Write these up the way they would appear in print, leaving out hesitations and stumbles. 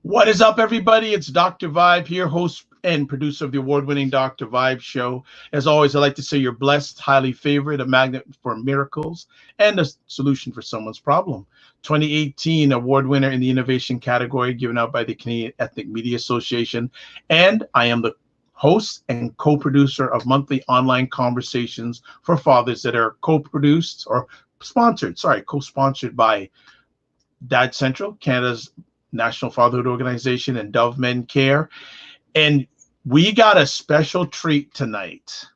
What is up, everybody? It's Dr. Vibe here, host and producer of the award-winning Dr. Vibe show. As always, I'd like to say you're blessed, highly favored, a magnet for miracles, and a solution for someone's problem. 2018 award winner in the innovation category given out by the Canadian Ethnic Media Association. And I am the host and co-producer of monthly online conversations for fathers that are co-produced or co-sponsored by Dad Central, Canada's National Fatherhood Organization, and Dove Men Care. And we got a special treat tonight.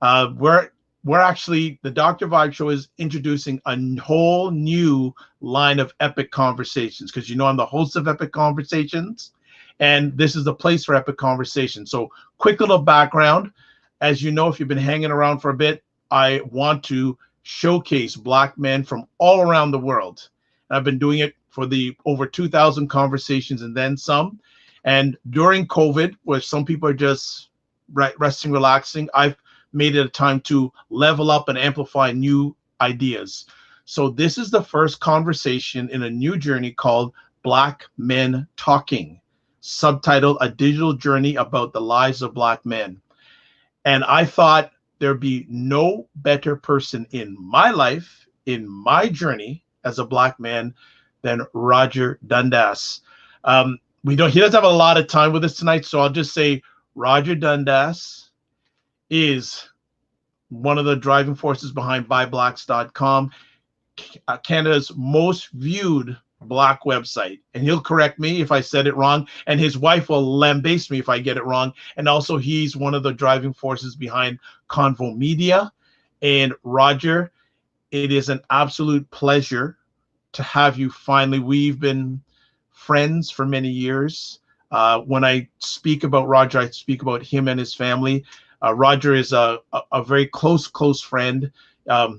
We're actually, the Dr. Vibe Show is introducing a whole new line of Epic Conversations, because you know I'm the host of Epic Conversations, and this is the place for Epic Conversations. So quick little background. As you know, if you've been hanging around for a bit, I want to showcase Black men from all around the world. I've been doing it for the over 2,000 conversations and then some. And during COVID, where some people are just resting, relaxing, I've made it a time to level up and amplify new ideas. So this is the first conversation in a new journey called Black Men Talking, subtitled A Digital Journey About the Lives of Black Men. And I thought there'd be no better person in my life, in my journey as a Black man, than Roger Dundas. He doesn't have a lot of time with us tonight, so I'll just say Roger Dundas is one of the driving forces behind BuyBlacks.com, Canada's most viewed Black website. And he'll correct me if I said it wrong, and his wife will lambaste me if I get it wrong. And also, he's one of the driving forces behind Convo Media. And Roger, it is an absolute pleasure to have you finally. We've been friends for many years. When I speak about Roger, I speak about him and his family. Roger is a very close friend, a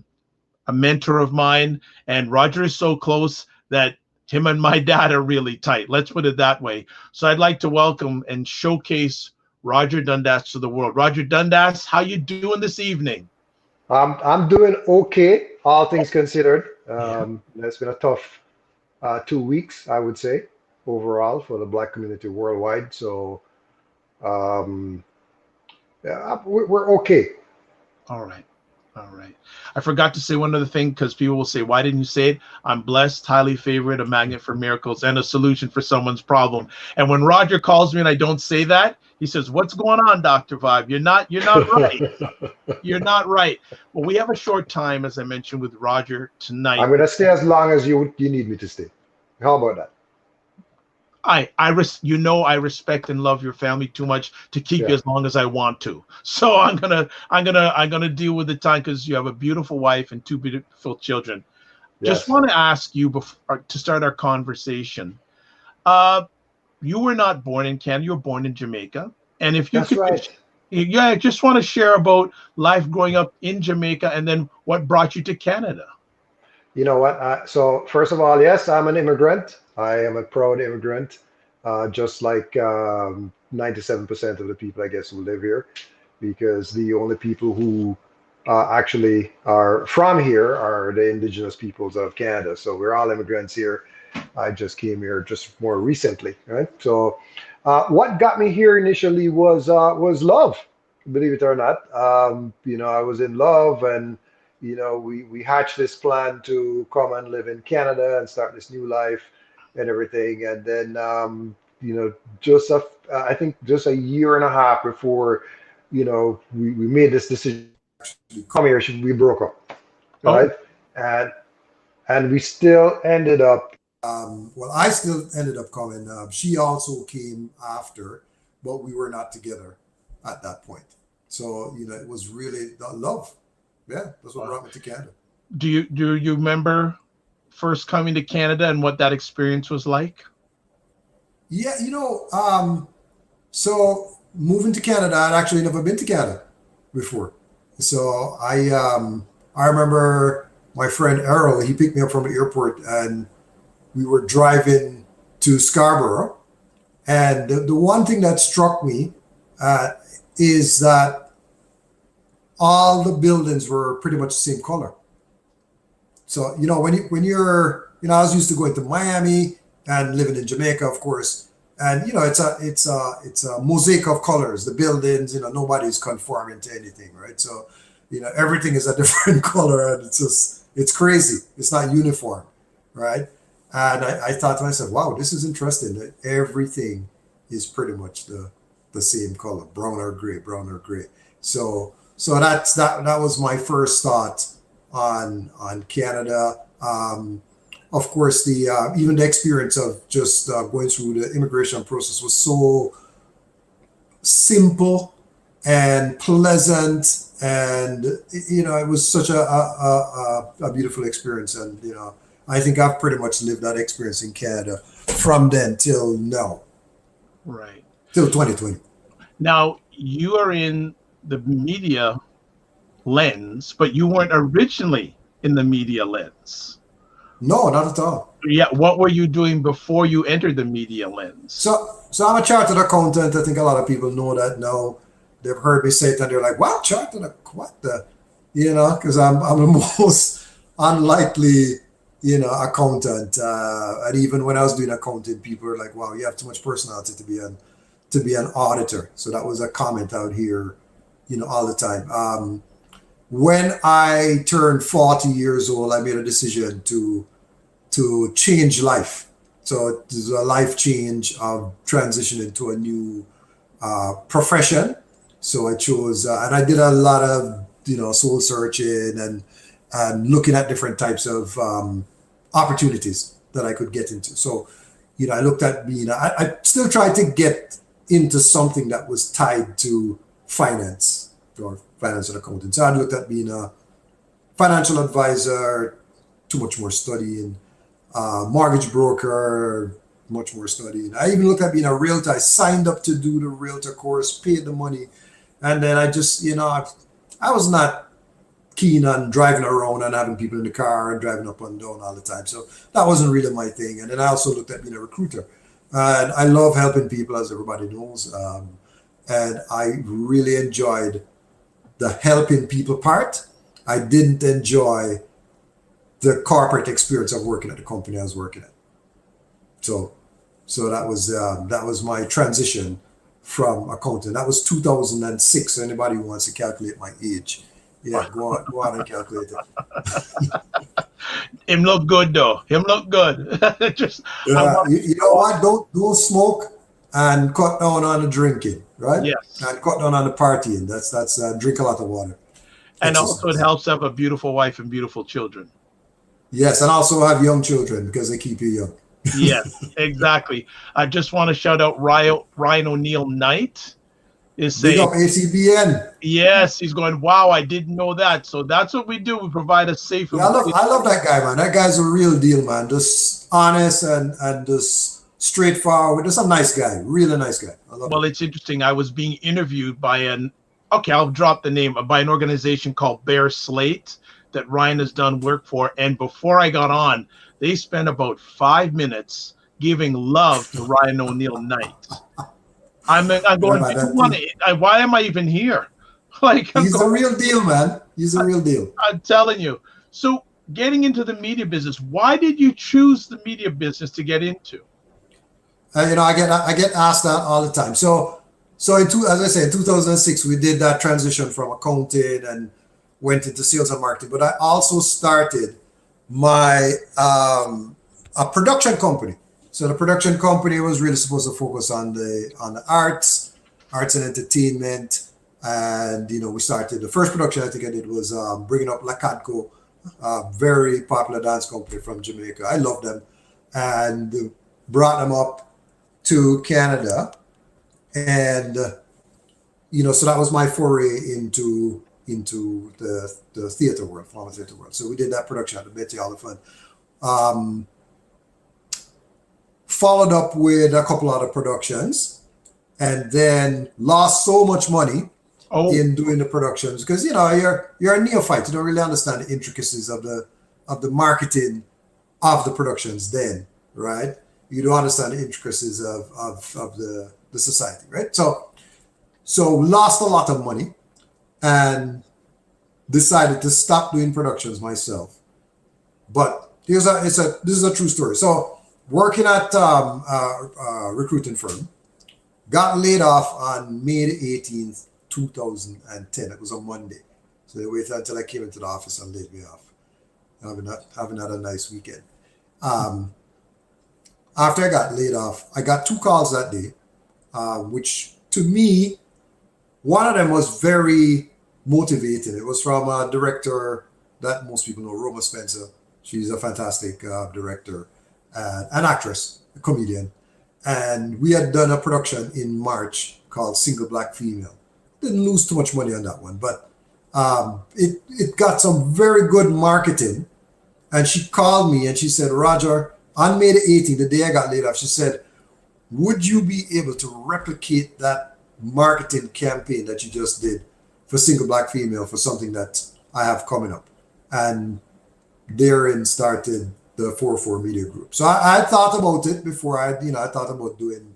mentor of mine, and Roger is so close that him and my dad are really tight. Let's put it that way. So I'd like to welcome and showcase Roger Dundas to the world. Roger Dundas, how you doing this evening? I'm doing okay, all things considered. It's been a tough 2 weeks, I would say, overall for the Black community worldwide. So we're okay. All right. I forgot to say one other thing, because people will say, why didn't you say it? I'm blessed, highly favored, a magnet for miracles, and a solution for someone's problem. And when Roger calls me and I don't say that, he says, what's going on, Dr. Vibe? You're not right. You're not right. Well, we have a short time, as I mentioned, with Roger tonight. I'm going to stay as long as you need me to stay. How about that? I respect and love your family too much to keep you as long as I want to. So I'm gonna deal with the time, because you have a beautiful wife and two beautiful children. Yes. Just want to ask you to start our conversation. You were not born in Canada. You were born in Jamaica. And if you That's right. I just want to share about life growing up in Jamaica and then what brought you to Canada. You know what? So first of all, yes, I'm an immigrant. I am a proud immigrant, just like 97% of the people, I guess, who live here, because the only people who actually are from here are the indigenous peoples of Canada. So we're all immigrants here. I just came here just more recently, right? So what got me here initially was love, believe it or not. I was in love, and we hatched this plan to come and live in Canada and start this new life and everything. And then, I think just a year and a half before, we made this decision to come here, we broke up, right? And we still ended up, I still ended up coming. She also came after, but we were not together at that point. So, it was really love. Yeah, that's what brought me to Canada. Do you remember first coming to Canada and what that experience was like? Yeah, so moving to Canada, I'd actually never been to Canada before. So I remember my friend Errol, he picked me up from the airport and we were driving to Scarborough. And the one thing that struck me is that all the buildings were pretty much the same color. So, when you're, I was used to going to Miami and living in Jamaica, of course, And it's a mosaic of colors. The buildings, nobody's conforming to anything, right? So everything is a different color, and it's crazy. It's not uniform, right? And I thought to myself, wow, this is interesting that everything is pretty much the same color, brown or gray. So that was my first thought on Canada. Of course, even the experience of just going through the immigration process was so simple and pleasant, and it was such a beautiful experience. And I think I've pretty much lived that experience in Canada from then till now. Right. Till 2020. Now, you are in the media lens, but you weren't originally in the media lens. No, not at all. Yeah. What were you doing before you entered the media lens? So I'm a chartered accountant. I think a lot of people know that now. They've heard me say it and they're like, "What, chartered? What the?" Because I'm the most unlikely, accountant. And even when I was doing accounting, people were like, "Wow, you have too much personality to be an auditor." So that was a comment out here, all the time. When I turned 40 years old, I made a decision to change life. So it was a life change of transitioning to a new profession. So I chose, and I did a lot of, soul searching and looking at different types of opportunities that I could get into. So, I looked at I still tried to get into something that was tied to finance or finance and accounting. So I looked at being a financial advisor, too much more studying, mortgage broker, much more studying. I even looked at being a realtor. I signed up to do the realtor course, paid the money. And then I just, I was not keen on driving around and having people in the car and driving up and down all the time. So that wasn't really my thing. And then I also looked at being a recruiter. And I love helping people, as everybody knows. And I really enjoyed the helping people part. I didn't enjoy the corporate experience of working at the company I was working at. So that was my transition from accounting. That was 2006. So anybody who wants to calculate my age, go on and calculate it. Him look good though. Him look good. You know what? Don't smoke and cut down on the drinking, right? Yes. And cut down on the partying. That's drink a lot of water. And also it helps to have a beautiful wife and beautiful children. Yes, and also have young children because they keep you young. Yes, exactly. I just want to shout out Ryan O'Neill Knight is saying, big up ACBN. Yes, he's going, wow, I didn't know that. So that's what we do. We provide a safe. Yeah, I love that guy, man. That guy's a real deal, man. Just honest and just straightforward. Just a nice guy. Really nice guy. I love him. It's interesting. I was being interviewed by I'll drop the name, by an organization called Bear Slate that Ryan has done work for. And before I got on, they spent about 5 minutes giving love to Ryan O'Neill Knight. I'm going, why am I even here? He's a real deal, man. He's a real deal. I'm telling you. So getting into the media business, why did you choose the media business to get into? I get asked that all the time. So as I said, in 2006, we did that transition from accounting and went into sales and marketing. But I also started my a production company. So the production company was really supposed to focus on the arts and entertainment. And we started the first production I think I did was bringing up Lacadco, a very popular dance company from Jamaica. I love them, and brought them up to Canada. And so that was my foray into the theater world, formal theater world. So we did that production at the Betty Oliphant. Followed up with a couple other productions, and then lost so much money in doing the productions because you're a neophyte. You don't really understand the intricacies of the marketing of the productions then, right? You don't understand the intricacies of the society, right? So lost a lot of money and decided to stop doing productions myself. But this is a true story. So working at a recruiting firm. Got laid off on May the 18th, 2010. It was a Monday. So they waited until I came into the office and laid me off. Having had a nice weekend. After I got laid off, I got 2 calls that day, which to me, one of them was very motivating. It was from a director that most people know, Roma Spencer. She's a fantastic director, an actress, a comedian. And we had done a production in March called Single Black Female. Didn't lose too much money on that one, but it got some very good marketing. And she called me and she said, Roger, on May the 18th, the day I got laid off, she said, would you be able to replicate that marketing campaign that you just did for Single Black Female for something that I have coming up? And therein started the 404 Media Group. So I had thought about it before I thought about doing,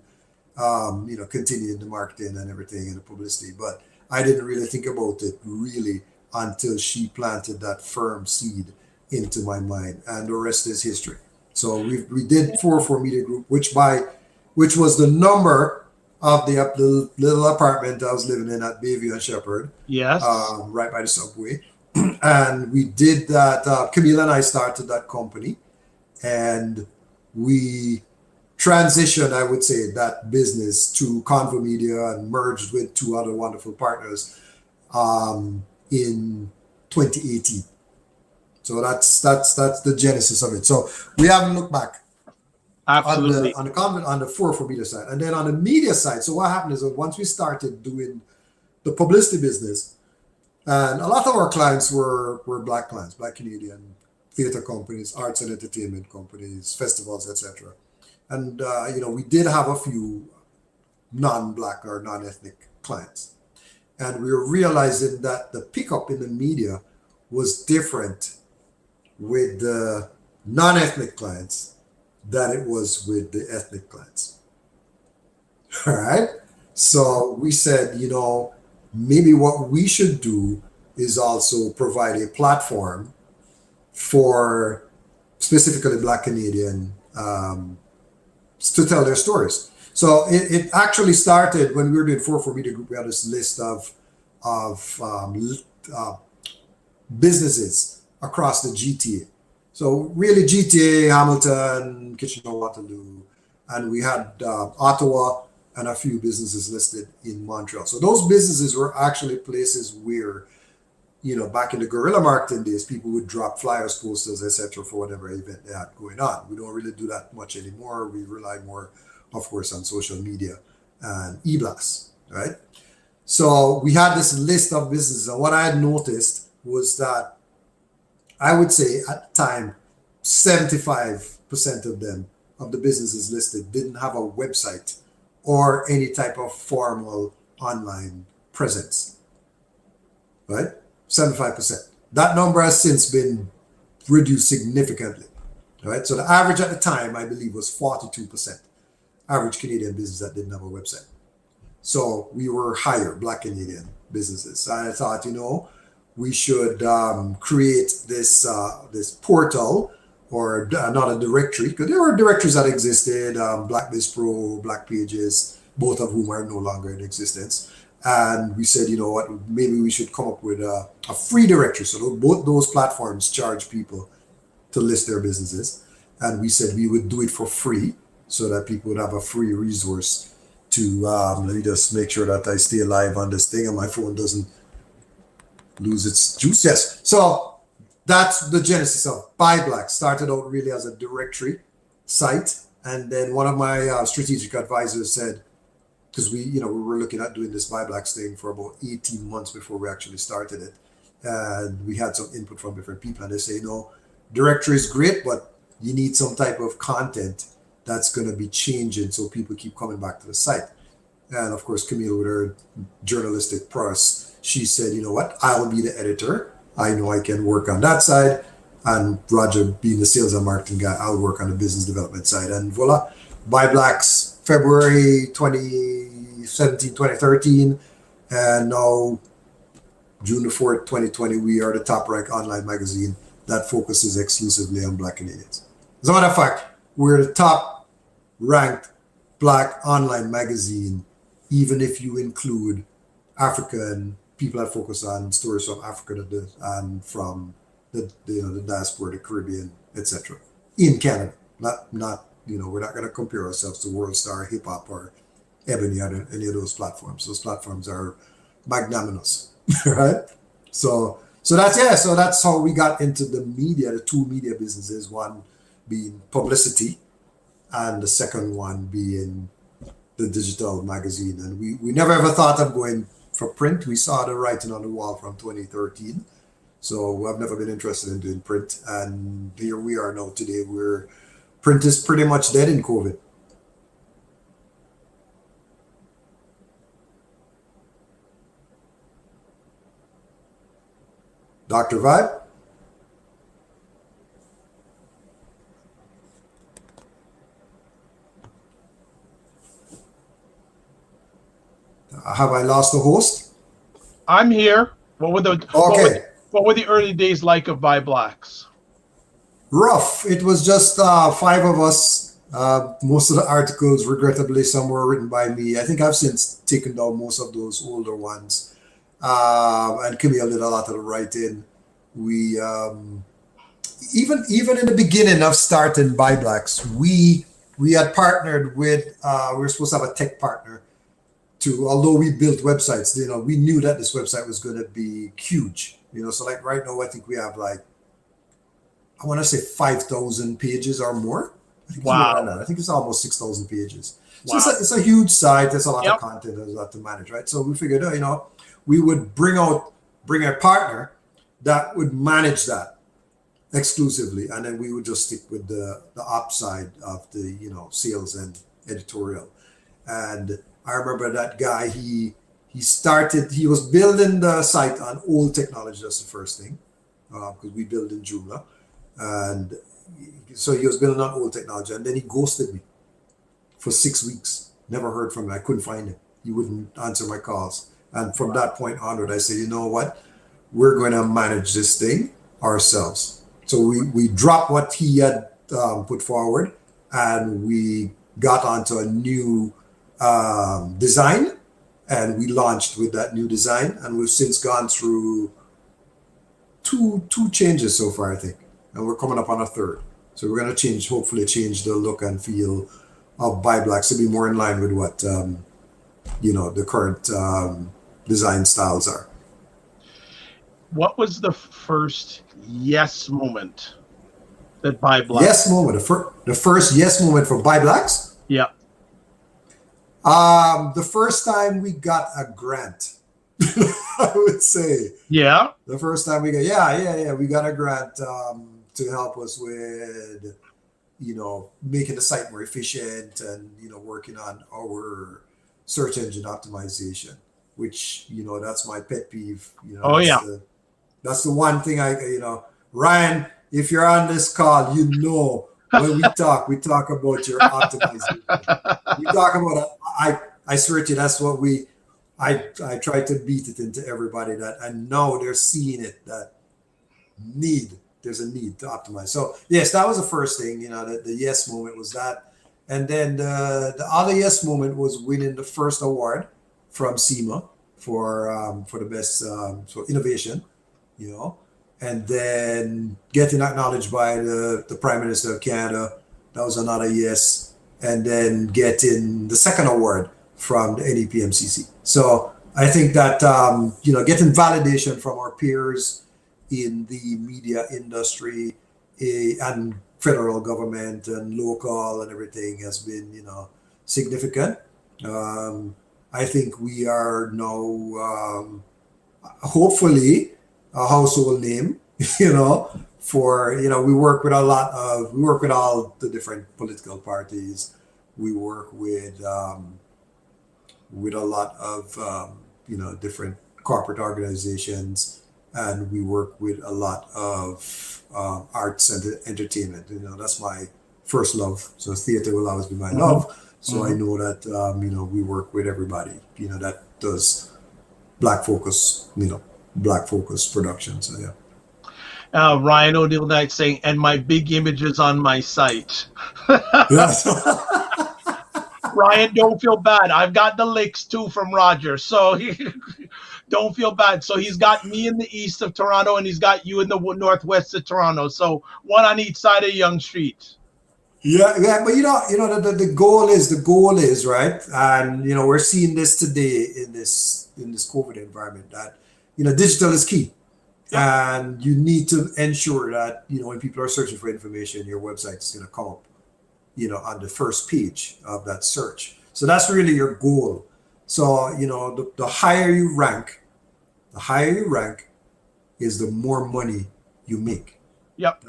continuing the marketing and everything and the publicity, but I didn't really think about it really until she planted that firm seed into my mind, and the rest is history. So we did 404 Media Group, which was the number of the little apartment I was living in at Bayview and Shepherd. Yes. Right by the subway. And we did that. Camille and I started that company, and we transitioned, I would say, that business to Convo Media and merged with 2 other wonderful partners in 2018. So that's the genesis of it. So we haven't looked back. Absolutely. On the 404 Media side. And then on the media side, so what happened is that once we started doing the publicity business, and a lot of our clients were Black clients, Black Canadian theater companies, arts and entertainment companies, festivals, etc. And we did have a few non-Black or non-ethnic clients. And we were realizing that the pickup in the media was different with the non-ethnic clients than it was with the ethnic clients. All right. So we said, maybe what we should do is also provide a platform for specifically Black Canadian to tell their stories. So it actually started when we were doing 404 Media Group. We had this list of businesses across the GTA. So really GTA, Hamilton, Kitchener-Waterloo, and we had Ottawa and a few businesses listed in Montreal. So those businesses were actually places where, back in the guerrilla marketing days, people would drop flyers, posters, etc. for whatever event they had going on. We don't really do that much anymore. We rely more, of course, on social media and e-blasts, right? So we had this list of businesses, and what I had noticed was that I would say at the time, 75% of them, of the businesses listed, didn't have a website or any type of formal online presence, right? 75%. That number has since been reduced significantly, right? So the average at the time, I believe, was 42%. Average Canadian business that didn't have a website. So we were higher, Black Canadian businesses. And I thought, we should create this portal, or not a directory, because there were directories that existed, Black Biz Pro, Black Pages, both of whom are no longer in existence. And we said, maybe we should come up with a free directory. So both those platforms charge people to list their businesses. And we said we would do it for free so that people would have a free resource to, let me just make sure that I stay alive on this thing and my phone doesn't lose its juice. Yes. So that's the genesis of Buy Black. Started out really as a directory site. And then one of my strategic advisors said, because we were looking at doing this Buy Blacks thing for about 18 months before we actually started it. And we had some input from different people, and they say, directory is great, but you need some type of content that's going to be changing so people keep coming back to the site. And of course, Camille, with her journalistic prowess, she said, I'll be the editor. I know I can work on that side. And Roger, being the sales and marketing guy, I'll work on the business development side. And voila, Buy Blacks, February 2017, 2013. And now, June the 4th, 2020, we are the top ranked online magazine that focuses exclusively on Black Canadians. As a matter of fact, we're the top ranked Black online magazine, even if you include African people that focus on stories from Africa and from the diaspora, the Caribbean, etc. in Canada. Not we're not going to compare ourselves to World Star, Hip Hop, or Ebony, or any of those platforms. Those platforms are magnanimous, right? So that's how we got into the media, the two media businesses, one being publicity and the second one being the digital magazine. And we never ever thought of going for print. We saw the writing on the wall from 2013. So I've never been interested in doing print. And here we are now today, where print is pretty much dead in COVID. Dr. Vibe? Have I lost the host? I'm here. What were the okay? What were the early days like of Vibe Blacks? Rough. It was just 5 of us. Most of the articles, regrettably, some were written by me. I think I've since taken down most of those older ones. And Camille did a lot of the writing. We even in the beginning of starting Vibe Blacks, we had partnered with we were supposed to have a tech partner to, although we built websites, we knew that this website was going to be huge. So like right now, I think we have like, I want to say 5,000 pages or more. I think it's almost 6,000 pages. Wow. So it's a huge site. There's a lot of content. There's a lot to manage, right? So we figured, we would bring a partner that would manage that exclusively, and then we would just stick with the ops side of the sales and editorial. And I remember that guy. He was building the site on old technology. That's the first thing, because we build in Joomla, and so he was building on old technology, and then he ghosted me for 6 weeks. Never heard from him. I couldn't find him. He wouldn't answer my calls. And from that point onward, I said, you know what? We're going to manage this thing ourselves. So we dropped what he had put forward, and we got onto a new design, and we launched with that new design. And we've since gone through two changes so far, I think. And we're coming up on a third. So we're going to hopefully change the look and feel of Vibe Blacks to be more in line with what, the current design styles are. What was the first yes moment that Vibe Blacks? Yes moment. The first yes moment for Vibe Blacks? Yeah. The first time we got a grant, I would say. Yeah. The first time we got a grant to help us with, making the site more efficient and, working on our search engine optimization, which, that's my pet peeve. That's the one thing Ryan, if you're on this call, when we talk about your optimization. We talk about, I swear to you, that's what I try to beat it into everybody that I know they're seeing it, that there's a need to optimize. So yes, that was the first thing, the yes moment was that. And then the other yes moment was winning the first award from SEMA for the best innovation, and then getting acknowledged by the Prime Minister of Canada. That was another yes. And then getting the second award from the NEPMCC. So I think that, getting validation from our peers in the media industry and federal government and local and everything has been, significant. I think we are now, hopefully, a household name, for, we work with all the different political parties. We work with a lot of, different corporate organizations, and we work with a lot of arts and entertainment. That's my first love. So theater will always be my love. So I know that, we work with everybody, that does Black focus, Black focus production. So yeah. Ryan O'Neill Knight saying, and my big images on my site. Yes. Ryan, don't feel bad. I've got the licks too from Roger. So don't feel bad. So he's got me in the east of Toronto and he's got you in the northwest of Toronto. So one on each side of Yonge Street. Yeah, but the goal is right, and we're seeing this today in this COVID environment that digital is key, and you need to ensure that when people are searching for information, your website is going to come up, on the first page of that search. So that's really your goal. So the higher you rank, is the more money you make. Yep.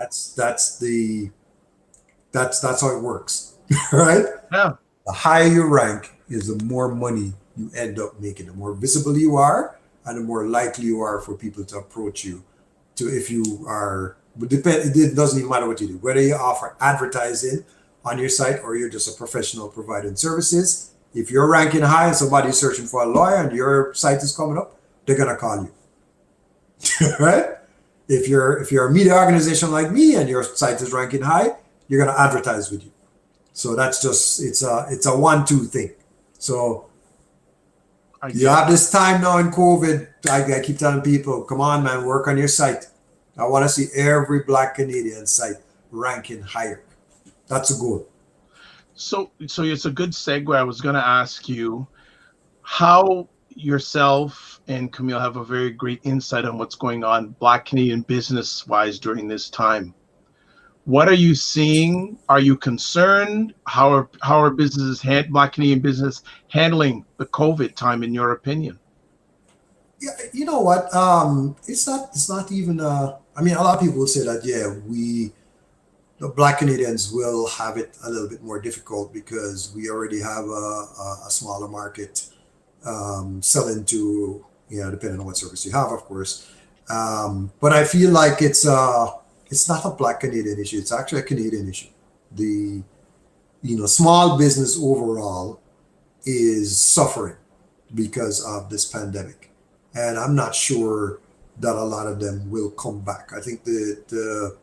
That's how it works, right? Yeah. The higher you rank is the more money you end up making. The more visible you are, and the more likely you are for people to approach you. If you are, it doesn't even matter what you do, whether you offer advertising on your site or you're just a professional providing services. If you're ranking high and somebody's searching for a lawyer and your site is coming up, they're gonna call you, right? If you're a media organization like me and your site is ranking high, you're going to advertise with you. So that's just, it's a 1-2 thing. So you have this time now in COVID. I keep telling people, come on, man, work on your site. I want to see every Black Canadian site ranking higher. That's a goal. So it's a good segue. I was going to ask you how yourself and Camille have a very great insight on what's going on Black Canadian business wise during this time. What are you seeing? Are you concerned? How are businesses, Black Canadian business, handling the COVID time, in your opinion? Yeah, you know what? It's not even. I mean, a lot of people will say that. Yeah, the Black Canadians will have it a little bit more difficult because we already have a smaller market selling to depending on what service you have, of course. But I feel like it's not a Black Canadian issue. It's actually a Canadian issue. The small business overall is suffering because of this pandemic, and I'm not sure that a lot of them will come back. I think the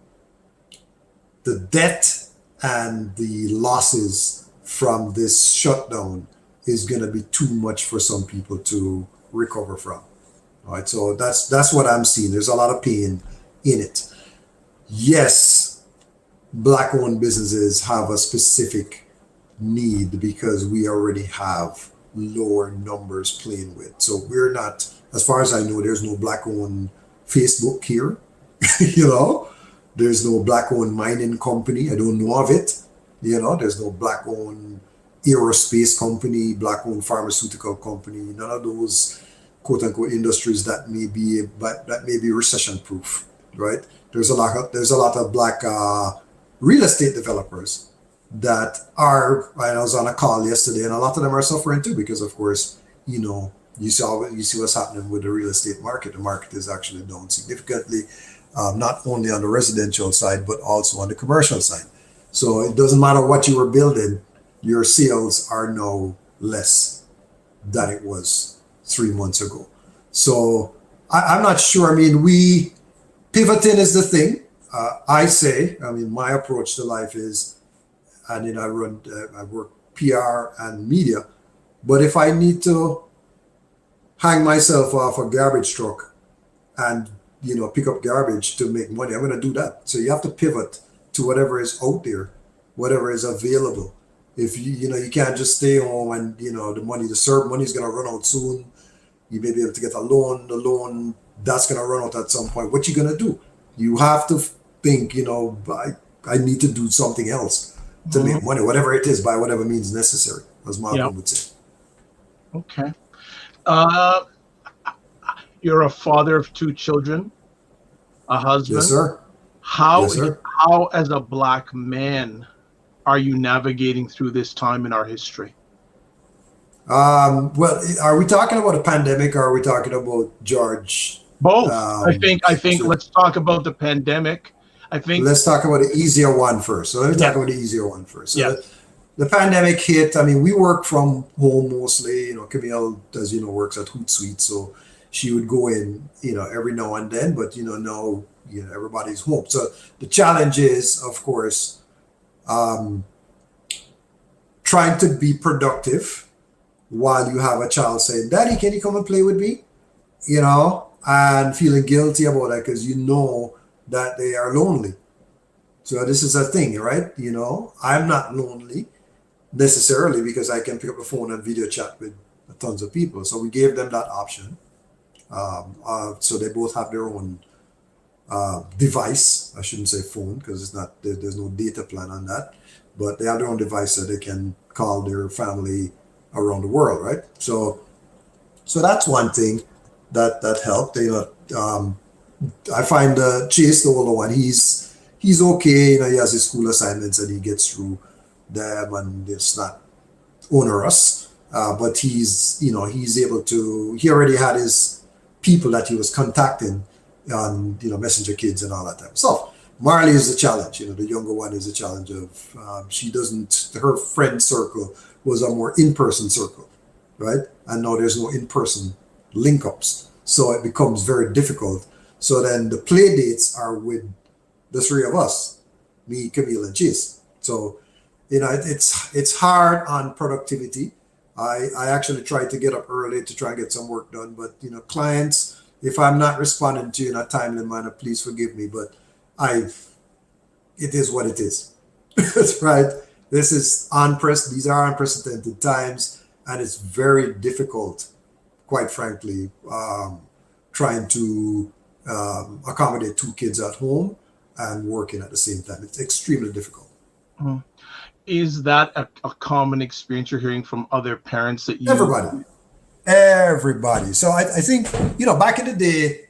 debt and the losses from this shutdown is going to be too much for some people to recover from. All right, so that's what I'm seeing. There's a lot of pain in it. Yes, Black-owned businesses have a specific need because we already have lower numbers playing with. So we're not, as far as I know, there's no Black-owned Facebook here. There's no Black-owned mining company. I don't know of it. There's no Black-owned aerospace company, Black-owned pharmaceutical company. None of those quote-unquote industries that may be recession-proof, right? There's a lot of Black real estate developers that are. I was on a call yesterday, and a lot of them are suffering too because, of course, you see what's happening with the real estate market. The market is actually down significantly, not only on the residential side but also on the commercial side. So it doesn't matter what you were building, your sales are now less than it was 3 months ago. So I'm not sure. I mean, pivoting is the thing. My approach to life is, and then I work PR and media, but if I need to hang myself off a garbage truck and pick up garbage to make money, I'm going to do that. So you have to pivot to whatever is out there, whatever is available. If you can't just stay home and the serve money is going to run out soon. You may be able to get a loan. The loan that's going to run out at some point. What you going to do? You have to think, I need to do something else to make money, whatever it is, by whatever means necessary, as Malcolm would say. Okay. You're a father of 2 children, a husband. Yes, sir. How, as a Black man, are you navigating through this time in our history? Well, are we talking about a pandemic or are we talking about George? Both. I think let's talk about the pandemic. Let's talk about the easier one first. So let me talk about the easier one first. So the pandemic hit. I mean, we work from home mostly. Camille, as works at Hootsuite, so she would go in, every now and then. But now everybody's home. So the challenge is, of course, trying to be productive while you have a child saying, "Daddy, can you come and play with me?" And feeling guilty about that because that they are lonely. So this is a thing, right? I'm not lonely necessarily because I can pick up the phone and video chat with tons of people. So we gave them that option. So they both have their own device. I shouldn't say phone because it's not, there's no data plan on that, but they have their own device that they can call their family around the world, right? So that's one thing that helped. I find Chase, the older one, he's okay. He has his school assignments and he gets through them, and it's not onerous. But he's able to. He already had his people that he was contacting on Messenger Kids and all that type of stuff. Marley is a challenge. The younger one is a challenge of her friend circle was a more in-person circle, right? And now there's no in-person link-ups, so it becomes very difficult. So then the play dates are with the three of us, me, Camille, and Chase. So it's hard on productivity. I actually try to get up early to try and get some work done, but clients, if I'm not responding to you in a timely manner, please forgive me, but it is what it is. That's right. These are unprecedented times, and it's very difficult, quite frankly, trying to accommodate two kids at home and working at the same time. It's extremely difficult. Mm-hmm. Is that a common experience you're hearing from other parents that you? Everybody. So I think, back in the day,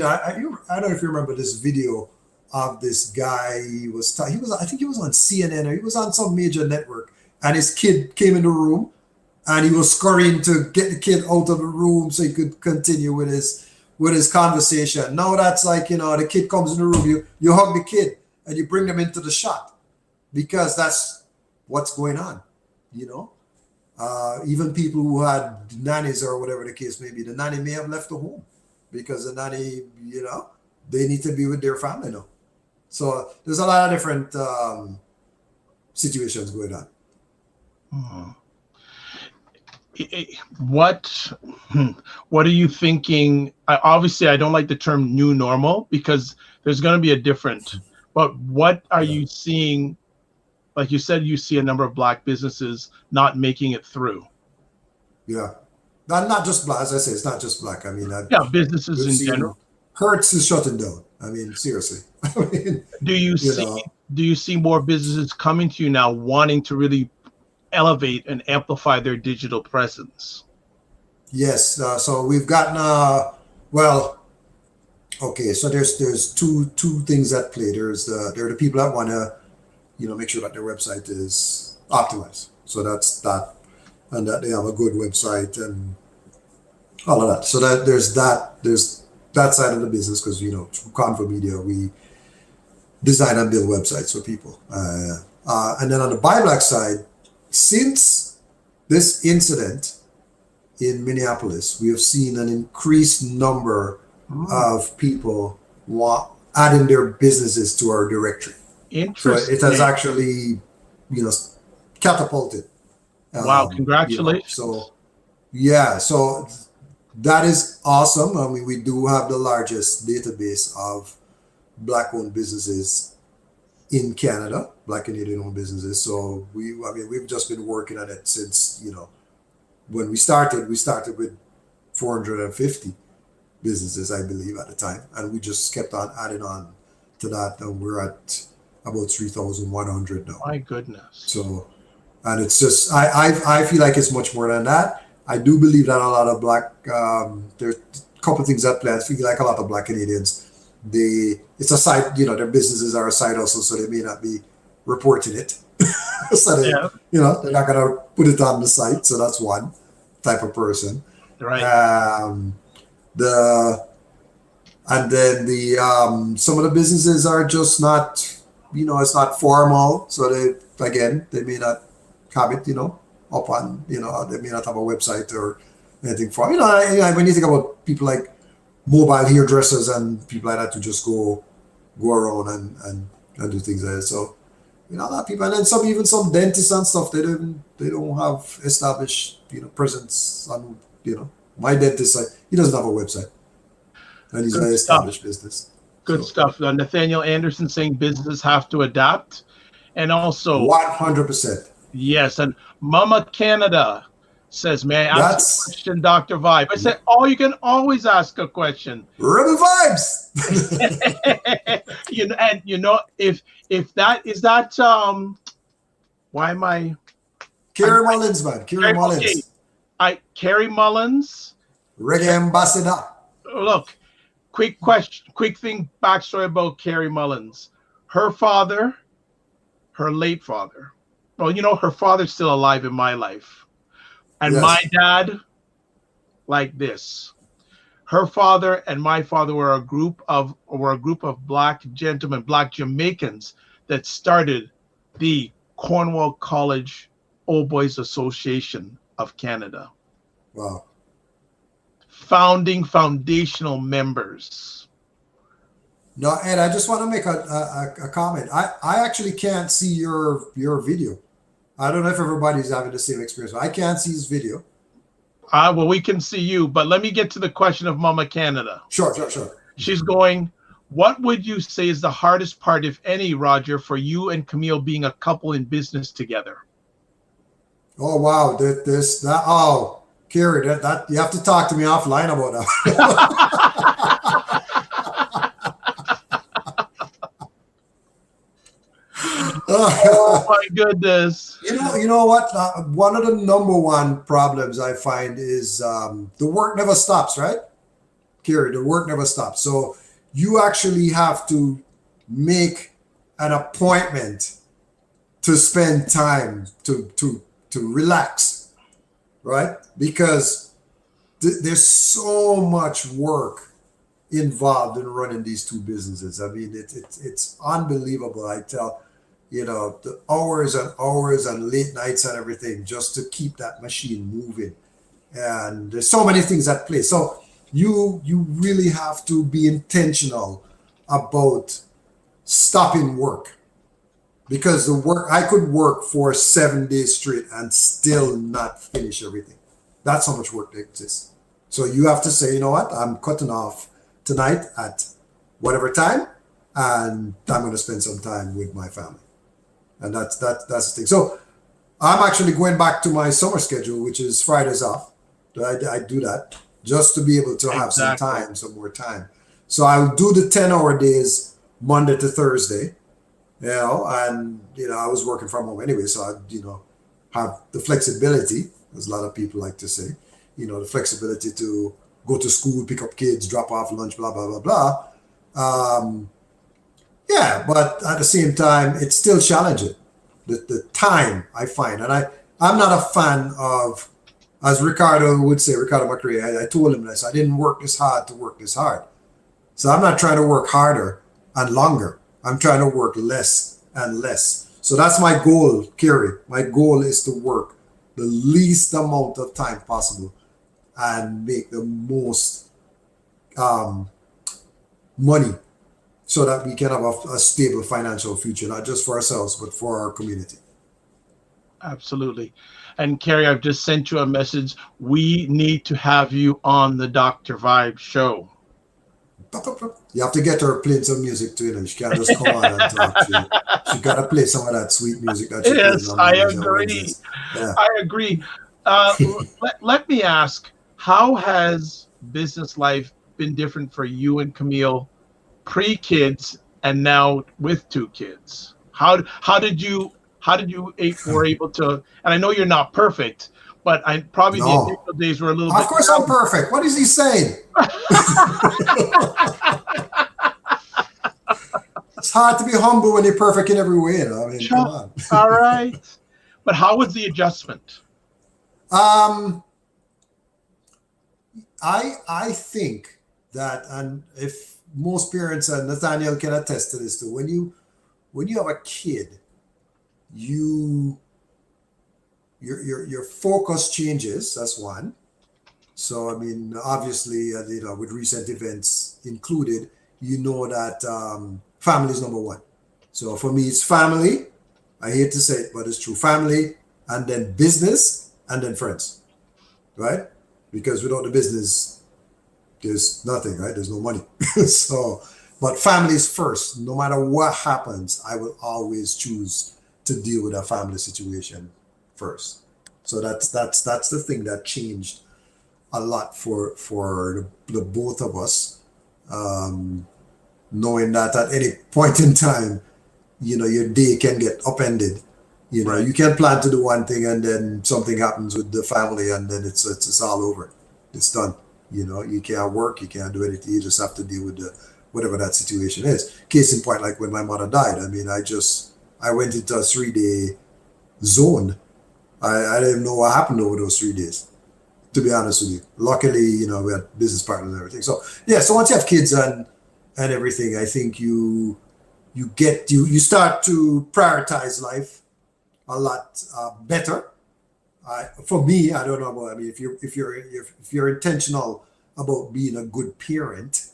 I don't know if you remember this video of this guy. I think he was on CNN or he was on some major network, and his kid came in the room and he was scurrying to get the kid out of the room so he could continue with his conversation. Now that's like, the kid comes in the room, you hug the kid and you bring them into the shot because that's what's going on, even people who had nannies or whatever the case may be, the nanny may have left the home because the nanny, they need to be with their family now. So there's a lot of different situations going on. Hmm. What are you thinking? Obviously, I don't like the term new normal because there's going to be a different, but what are you seeing? Like you said, you see a number of Black businesses not making it through. Yeah. Not just Black, as I say, it's not just Black. I mean, businesses in general. Hertz is shutting down. I mean, seriously. Do you see more businesses coming to you now wanting to really elevate and amplify their digital presence? Yes. So we've gotten, okay. So there's two things at play. There are the people that want to, make sure that their website is optimized. So that's that, and that they have a good website and all of that. So there's that side of the business because, through Convo Media, we design and build websites for people. And then on the Buy Black side, since this incident in Minneapolis, we have seen an increased number of people adding their businesses to our directory. Interesting. So it has actually, catapulted. Wow! Congratulations. So that is awesome. I mean, we do have the largest database of Black-owned businesses in Canada, Black Canadian-owned businesses. So we've just been working on it since when we started with 450 businesses, I believe, at the time, and we just kept on adding on to that, and we're at about 3,100 now. My goodness. So, and it's just, I feel like it's much more than that. I do believe that a lot of Black, there's a couple of things at play. I feel like a lot of Black Canadians, it's a side, their businesses are a side hustle, so they may not be reporting it. So they, they're not going to put it on the site. So that's one type of person. Right. And then some of the businesses are just not, it's not formal. So they may not have it, up on, they may not have a website or anything for, when you think about people like mobile hairdressers and people like that to just go around and do things like that. So, a lot of people, and then some dentists and stuff, they don't have established, presence on, my dentist, he doesn't have a website, and he's an established business. Good stuff. Nathaniel Anderson saying businesses have to adapt, and also 100%. Yes, and Mama Canada says, "May I ask a question, Dr. Vibe?" I said, "Oh, you can always ask a question." Rebel vibes. If that is that why am I Kerry Mullins, man. Kerry Mullins. Okay. Kerry Mullins. Reggae ambassador. Look, quick thing, backstory about Kerry Mullins. Her father, her late father. Well, her father's still alive in my life. And Yes. my dad, like this. Her father and my father were a group of black gentlemen, black Jamaicans that started the Cornwall College Old Boys Association of Canada. Wow. Foundational members. No, Ed, I just want to make a comment. I actually can't see your video. I don't know if everybody's having the same experience. I can't see his video. Well, we can see you, but let me get to the question of Mama Canada. Sure. She's going, what would you say is the hardest part, if any, Roger, for you and Camille being a couple in business together? Oh, wow. Kerry, that you have to talk to me offline about that. Oh my goodness. You know what? One of the number one problems I find is the work never stops, right? Kerry, the work never stops. So you actually have to make an appointment to spend time to relax, right? Because there's so much work involved in running these two businesses. I mean, it's unbelievable. I tell the hours and hours and late nights and everything just to keep that machine moving. And there's so many things at play. So you really have to be intentional about stopping work, because I could work for 7 days straight and still not finish everything. That's how much work there exists. So you have to say, you know what, I'm cutting off tonight at whatever time, and I'm going to spend some time with my family. And that's the thing. So I'm actually going back to my summer schedule, which is Fridays off. I do that just to be able to have some more time. So I'll do the 10-hour days Monday to Thursday, and I was working from home anyway, so I have the flexibility, as a lot of people like to say, the flexibility to go to school, pick up kids, drop off lunch, blah, blah, blah, blah. Yeah, but at the same time, it's still challenging. The time, I find. And I'm not a fan of, as Ricardo McRae, I told him this, I didn't work this hard to work this hard. So I'm not trying to work harder and longer. I'm trying to work less and less. So that's my goal, Kerry. My goal is to work the least amount of time possible and make the most money, so that we can have a stable financial future, not just for ourselves, but for our community. Absolutely. And Kerry, I've just sent you a message. We need to have you on the Dr. Vibe show. You have to get her playing some music too. She can't just come on and talk. She got to play some of that sweet music that she plays. Yes, I agree. Yeah. I agree. Let me ask, how has business life been different for you and Camille pre-kids and now with 2 kids? How did you were able to, and I know you're not perfect, but the initial days were a little bit. Of course I'm perfect. What is he saying? It's hard to be humble when you're perfect in every way. I mean, come on. All right. But how was the adjustment? I think that, and if most parents, and Nathaniel can attest to this too, when you have a kid, your focus changes. That's one. So, I mean, obviously, with recent events included, that family is number one. So for me, it's family. I hate to say it, but it's true. Family, and then business, and then friends, right? Because without the business, there's nothing, right? There's no money. So, but family is first. No matter what happens, I will always choose to deal with a family situation first. So that's the thing that changed a lot for the both of us, knowing that at any point in time, your day can get upended. Right. You can plan to do one thing and then something happens with the family and then it's all over. It's done. You can't work, you can't do anything. You just have to deal with whatever that situation is. Case in point, like when my mother died, I mean, I went into a 3-day zone. I didn't even know what happened over those 3 days, to be honest with you. Luckily, we had business partners and everything. So yeah, so once you have kids and everything, I think you start to prioritize life a lot better. For me, I don't know about. I mean, if you're intentional about being a good parent,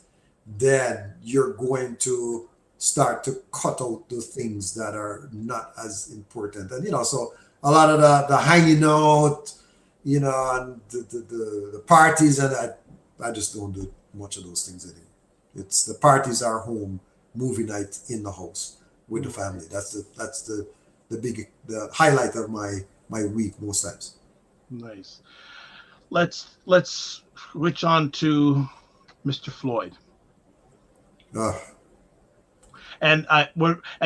then you're going to start to cut out the things that are not as important. And so a lot of the hanging out, and the parties, and I just don't do much of those things anymore. It's the parties are home, movie night in the house with the family. That's the highlight of my week most times. Nice. Let's switch on to Mr. Floyd. And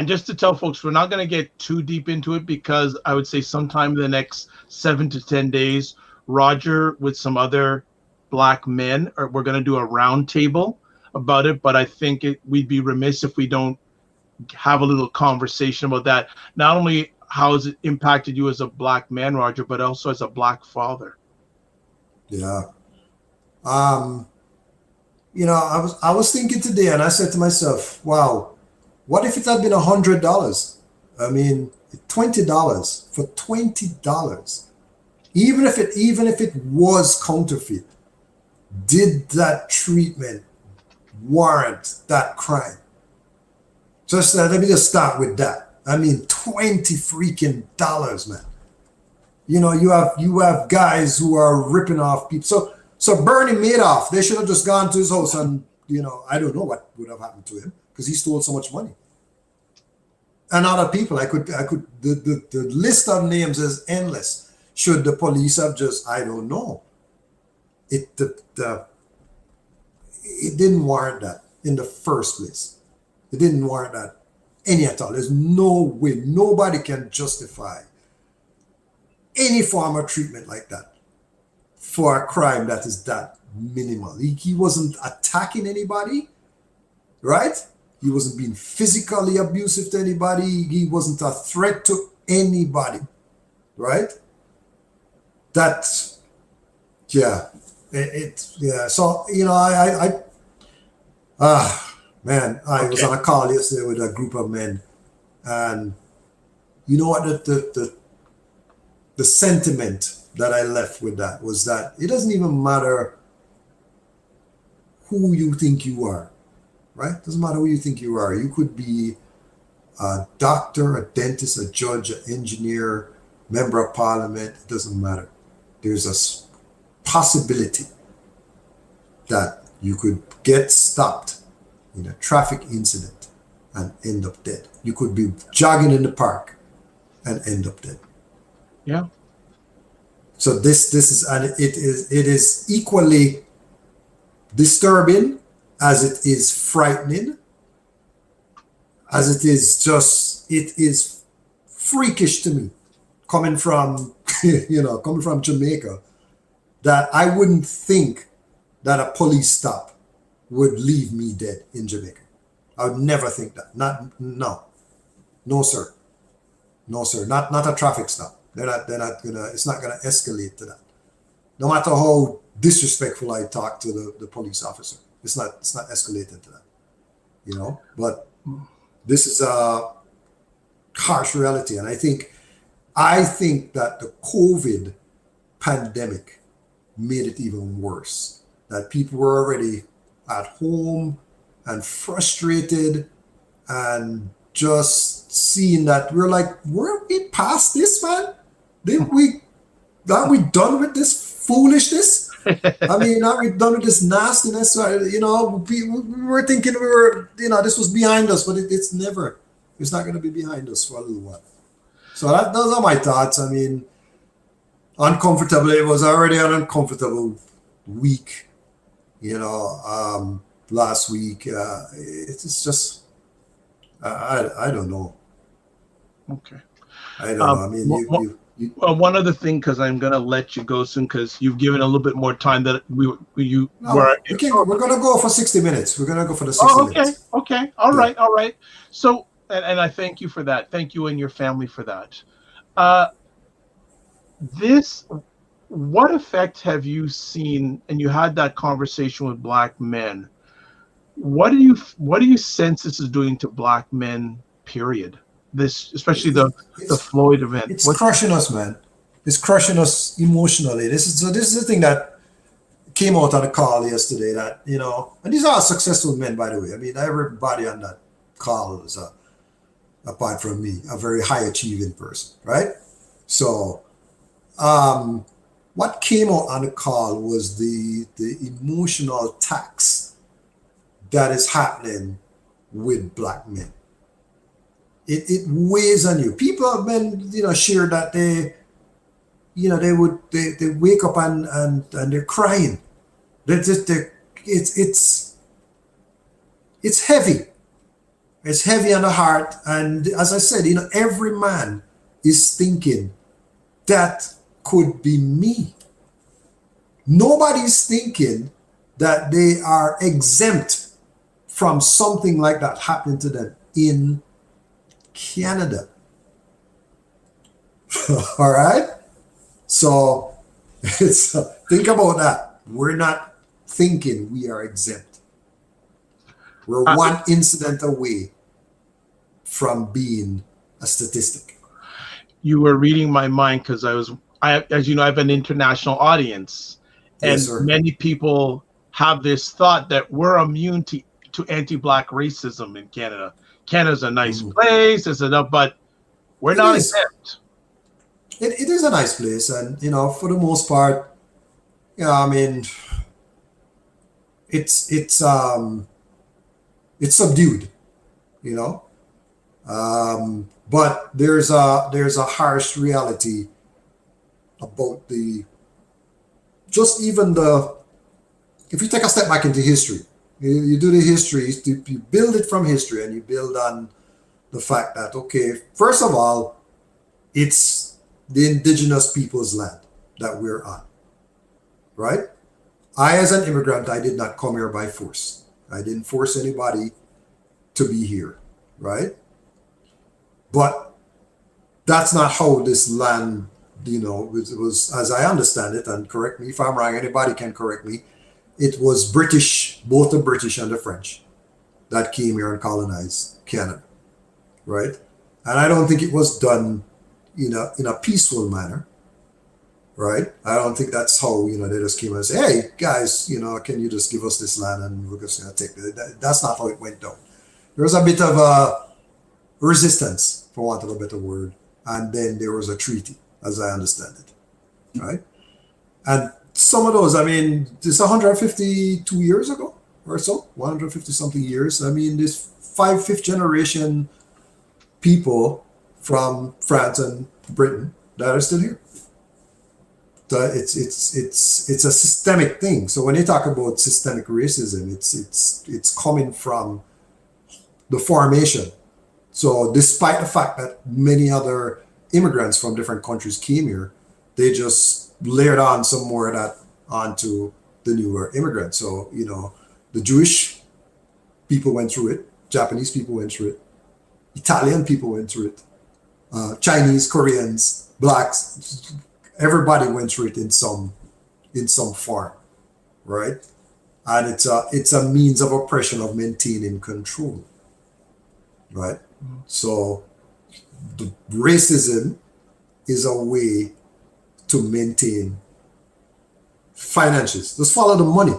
just to tell folks, we're not going to get too deep into it because I would say sometime in the next 7 to 10 days, Roger with some other Black men, we're going to do a round table about it. But I think we'd be remiss if we don't have a little conversation about that. Not only how has it impacted you as a Black man, Roger, but also as a Black father. Yeah. I was thinking today, and I said to myself, wow, what if it had been $100? I mean, $20 for $20. Even if it was counterfeit, did that treatment warrant that crime? Just let me just start with that. I mean, $20 freaking dollars, man. You have guys who are ripping off people. So Bernie Madoff, they should have just gone to his house and I don't know what would have happened to him because he stole so much money. And other people, the list of names is endless. Should the police have just, I don't know. It didn't warrant that in the first place. It didn't warrant that any at all. There's no way, nobody can justify any form of treatment like that for a crime that is that minimal. He wasn't attacking anybody, right? He wasn't being physically abusive to anybody. He wasn't a threat to anybody, right? That's, yeah. So, I was on a call yesterday with a group of men, and you know what the sentiment that I left with that was that it doesn't even matter who you think you are, right? It doesn't matter who you think you are. You could be a doctor, a dentist, a judge, an engineer, member of parliament. It doesn't matter. There's a possibility that you could get stopped in a traffic incident and end up dead. You could be jogging in the park and end up dead. Yeah. So this is, and it is equally disturbing as it is frightening, as it is freakish to me, coming from Jamaica, that I wouldn't think that a police stop would leave me dead in Jamaica. I would never think that. No, sir. Not a traffic stop. It's not gonna escalate to that. No matter how disrespectful I talk to the police officer, it's not escalating to that. But this is a harsh reality. And I think that the COVID pandemic made it even worse. That people were already at home and frustrated and just seeing that we're like, we're we past this, man? Are we done with this foolishness? I mean, are we done with this nastiness? You know, we were thinking this was behind us, but it's not going to be behind us for a little while. So those are my thoughts. I mean, uncomfortable. It was already an uncomfortable week, last week. It's just, I don't know. Okay. I don't know. I mean, well, one other thing, because I'm going to let you go soon, because you've given a little bit more time that we're going to go for 60 minutes. We're going to go for the 60 minutes. Okay. All right. So, and I thank you for that. Thank you and your family for that. What effect have you seen, and you had that conversation with Black men? What do you sense this is doing to Black men, period? This, especially the Floyd event. It's crushing us, man. It's crushing us emotionally. This is the thing that came out on the call yesterday. That and these are successful men, by the way. I mean, everybody on that call is, apart from me, a very high achieving person, right? So, what came out on the call was the emotional tax that is happening with Black men. It weighs on you. People have been, share that they wake up and they're crying. It's heavy. It's heavy on the heart. And as I said, every man is thinking that could be me. Nobody's thinking that they are exempt from something like that happening to them in Canada. All right. So it's think about that. We're not thinking we are exempt. We're one incident away from being a statistic. You were reading my mind, because as you know, I have an international audience, and yes, sir. Many people have this thought that we're immune to anti-Black racism in Canada. Canada's a nice place, but we're not exempt. It is a nice place, and for the most part, I mean, it's subdued, but there's a harsh reality about if you take a step back into history. You do the history, you build it from history, and you build on the fact that, okay, first of all, it's the indigenous people's land that we're on, right? I, as an immigrant, I did not come here by force. I didn't force anybody to be here, right? But that's not how this land, it was, as I understand it, and correct me if I'm wrong, anybody can correct me, it was British, both the British and the French, that came here and colonized Canada, right? And I don't think it was done in a peaceful manner, right? I don't think that's how, they just came and say, hey, guys, can you just give us this land and we're just going to take it. That's not how it went down. There was a bit of a resistance, for want of a better word, and then there was a treaty, as I understand it, right? And some of those, I mean, this 152 years ago or so, 150 something years. I mean, this fifth generation people from France and Britain that are still here. It's a systemic thing. So when they talk about systemic racism, it's coming from the formation. So despite the fact that many other immigrants from different countries came here, they just layered on some more of that onto the newer immigrants. So, the Jewish people went through it, Japanese people went through it, Italian people went through it, Chinese, Koreans, Blacks, everybody went through it in some form, right? And it's a means of oppression, of maintaining control, right? So the racism is a way to maintain finances. Just follow the money.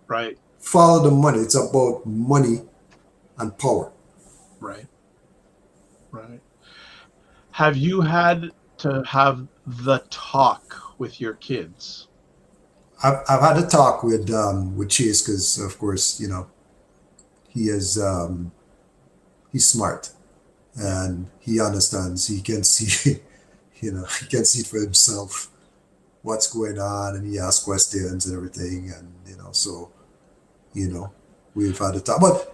Right. Follow the money. It's about money and power. Right. Right. Have you had to have the talk with your kids? I've had a talk with Chase because, of course, he is he's smart and he understands. He can see, he can see it for himself what's going on, and he asks questions and everything, and so we've had a talk. But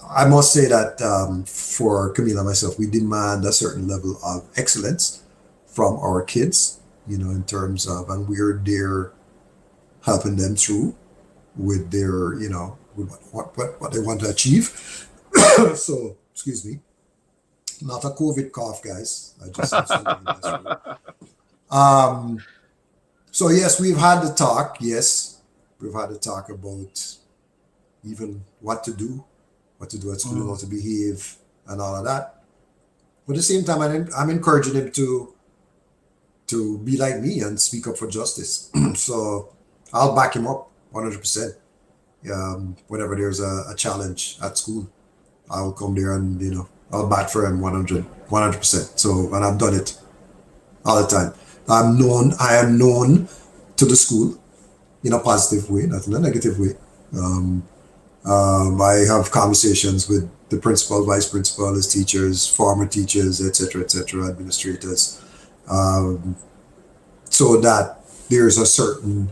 I must say that for Camila and myself, we demand a certain level of excellence from our kids, in terms of, and we're there helping them through with their, with what they want to achieve. So, excuse me, not a COVID cough, guys. I just have something in this room. So yes, we've had the talk. Yes, we've had the talk about even what to do at school, how to behave, and all of that. But at the same time, I'm encouraging him to be like me and speak up for justice. So I'll back him up 100%. Whenever there's a challenge at school, I'll come there and I'll bat for him 100%. So, and I've done it all the time. I am known to the school in a positive way, not in a negative way. I have conversations with the principal, vice principal, his teachers, former teachers, etc., administrators, so that there's a certain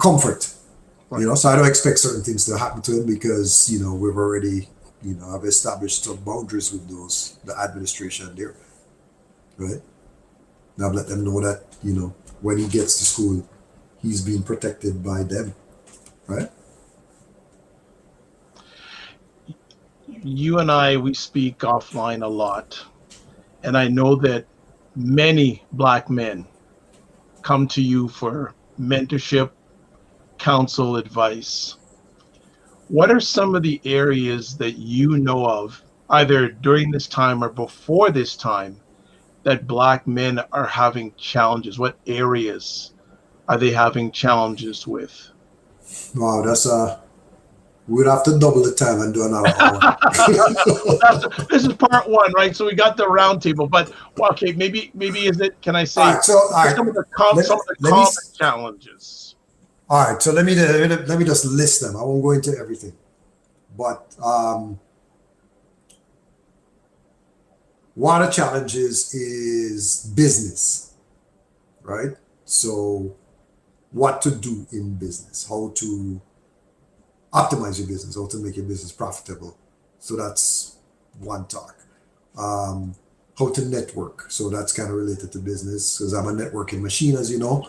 comfort, right. So I don't expect certain things to happen to him because we've already I've established some boundaries with the administration there, right? And I've let them know that when he gets to school, he's being protected by them, right? You and we speak offline a lot, and I know that many Black men come to you for mentorship, counsel, advice. What are some of the areas that you know of, either during this time or before this time, that Black men are having challenges? What areas are they having challenges with? Wow, we'd have to double the time and do another hour. This is part one, right? So we got the round table, but okay, maybe is it? Can I say all right, some of the common challenges? All right, so let me just list them. I won't go into everything, but one of the challenges is business, right? So what to do in business, how to optimize your business, how to make your business profitable. So that's one talk. How to network. So that's kind of related to business because I'm a networking machine, as you know.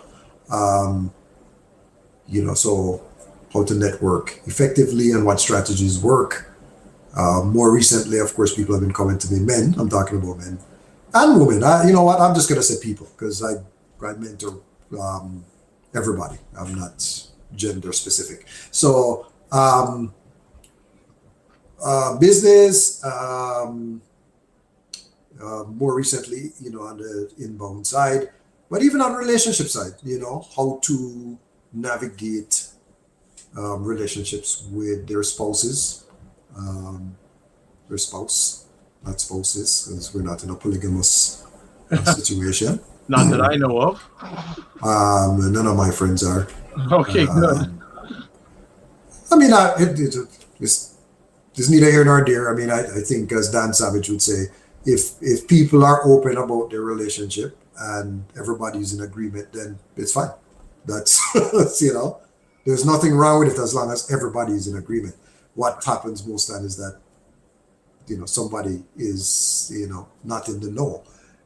So how to network effectively and what strategies work. More recently, of course, people have been coming to me, men. I'm talking about men and women. You know what? I'm just going to say people because I mentor everybody. I'm not gender specific. So business, more recently, on the inbound side, but even on the relationship side, how to navigate relationships with their spouses, their spouse, not spouses, because we're not in a polygamous situation. Not that I know of. None of my friends are. Okay, good. I mean, it's neither here nor there. I mean, I think, as Dan Savage would say, if people are open about their relationship and everybody's in agreement, then it's fine. That's, there's nothing wrong with it as long as everybody's in agreement. What happens most time is that, somebody is, not in the know,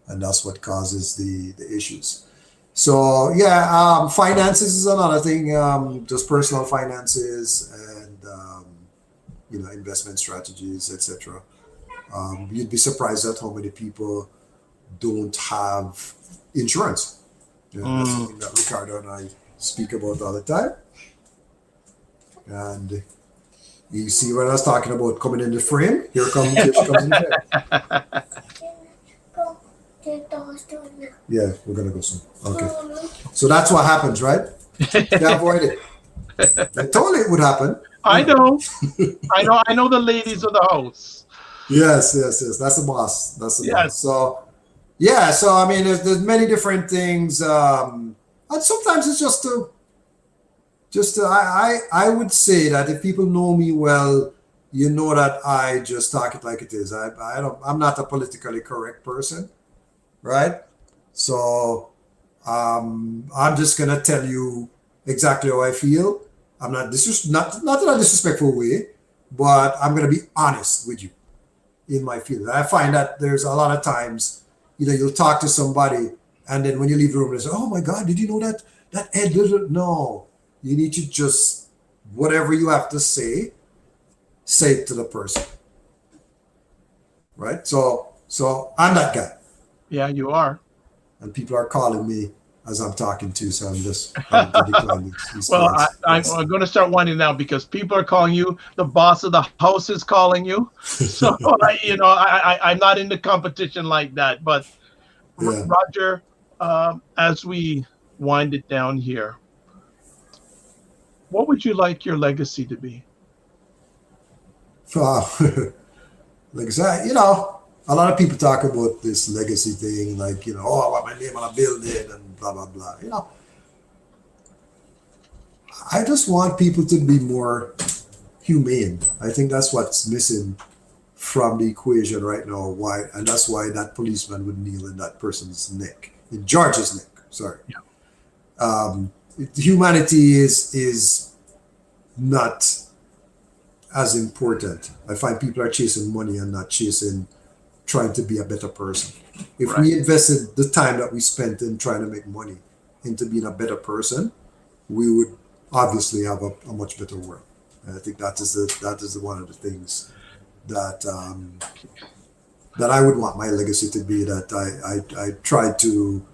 and that's what causes the issues. So yeah, finances is another thing, just personal finances and, investment strategies, etc. You'd be surprised at how many people don't have insurance. That's something that Ricardo and I speak about all the time. And you see when I was talking about coming in the frame, here comes in the frame. Yeah, we're gonna go soon. Okay. So that's what happens, right? Can't avoid it. I told you it would happen. I know. I know the ladies of the house. Yes. That's the boss. That's the boss. Yes. So yeah, so I mean there's many different things. And sometimes it's just I would say that if people know me well, you know that I just talk it like it is. I'm not a politically correct person, right? So I'm just gonna tell you exactly how I feel. I'm not not in a disrespectful way, but I'm gonna be honest with you in my feelings. I find that there's a lot of times, you'll talk to somebody and then when you leave the room, they say, "Oh my God, did you know that Ed did it?" No, you need to just whatever you have to say it to the person, right? So I'm that guy. Yeah, you are. And people are calling me as I'm talking to, so I'm just declining these Well, calls. I'm going to start winding down because people are calling you. The boss of the house is calling you. So I'm not in the competition like that. But Yeah. Roger, as we wind it down here, what would you like your legacy to be? Like I said, a lot of people talk about this legacy thing, like, I want my name on a building and blah, blah, blah. I just want people to be more humane. I think that's what's missing from the equation right now. And that's why that policeman would kneel in that person's neck, in George's neck. Sorry. Yeah. Humanity is not as important. I find people are chasing money and not trying to be a better person. If we invested the time that we spent in trying to make money into being a better person, we would obviously have a much better world. And I think that is one of the things that I would want my legacy to be, that I try to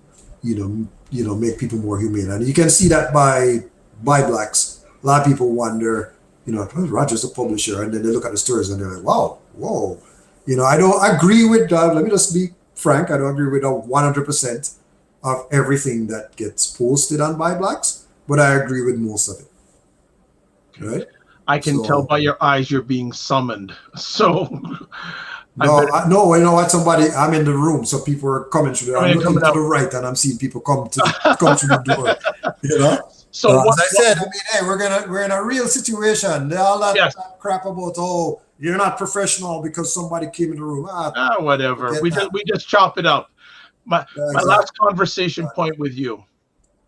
make people more humane. And you can see that by blacks. A lot of people wonder, Roger's a publisher, and then they look at the stories and they're like, wow, whoa. I don't agree with, let me just be frank, I don't agree with 100% of everything that gets posted on By Blacks, but I agree with most of it. Right? I can tell by your eyes you're being summoned. So no, you know what? I'm in the room, so people are coming through. I'm looking to the right, and I'm seeing people come through the door. So as I said, hey, we're in a real situation. All that crap about you're not professional because somebody came in the room. Whatever. We just chop it up. My last conversation point with you.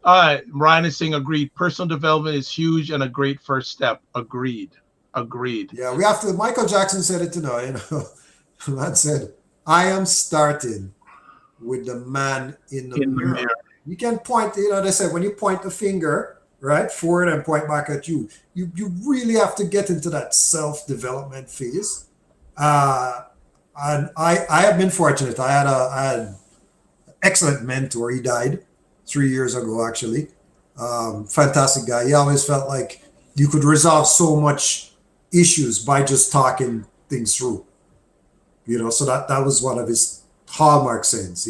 Ryan is saying agreed. Personal development is huge and a great first step. Agreed. Yeah, we have to. Michael Jackson said it tonight. Man said, "I am starting with the man in the mirror." You can point. They said when you point the finger right forward and point back at you, you really have to get into that self-development phase. And I have been fortunate. I had an excellent mentor. He died 3 years ago, actually. Fantastic guy. He always felt like you could resolve so much issues by just talking things through. So that was one of his hallmark sayings,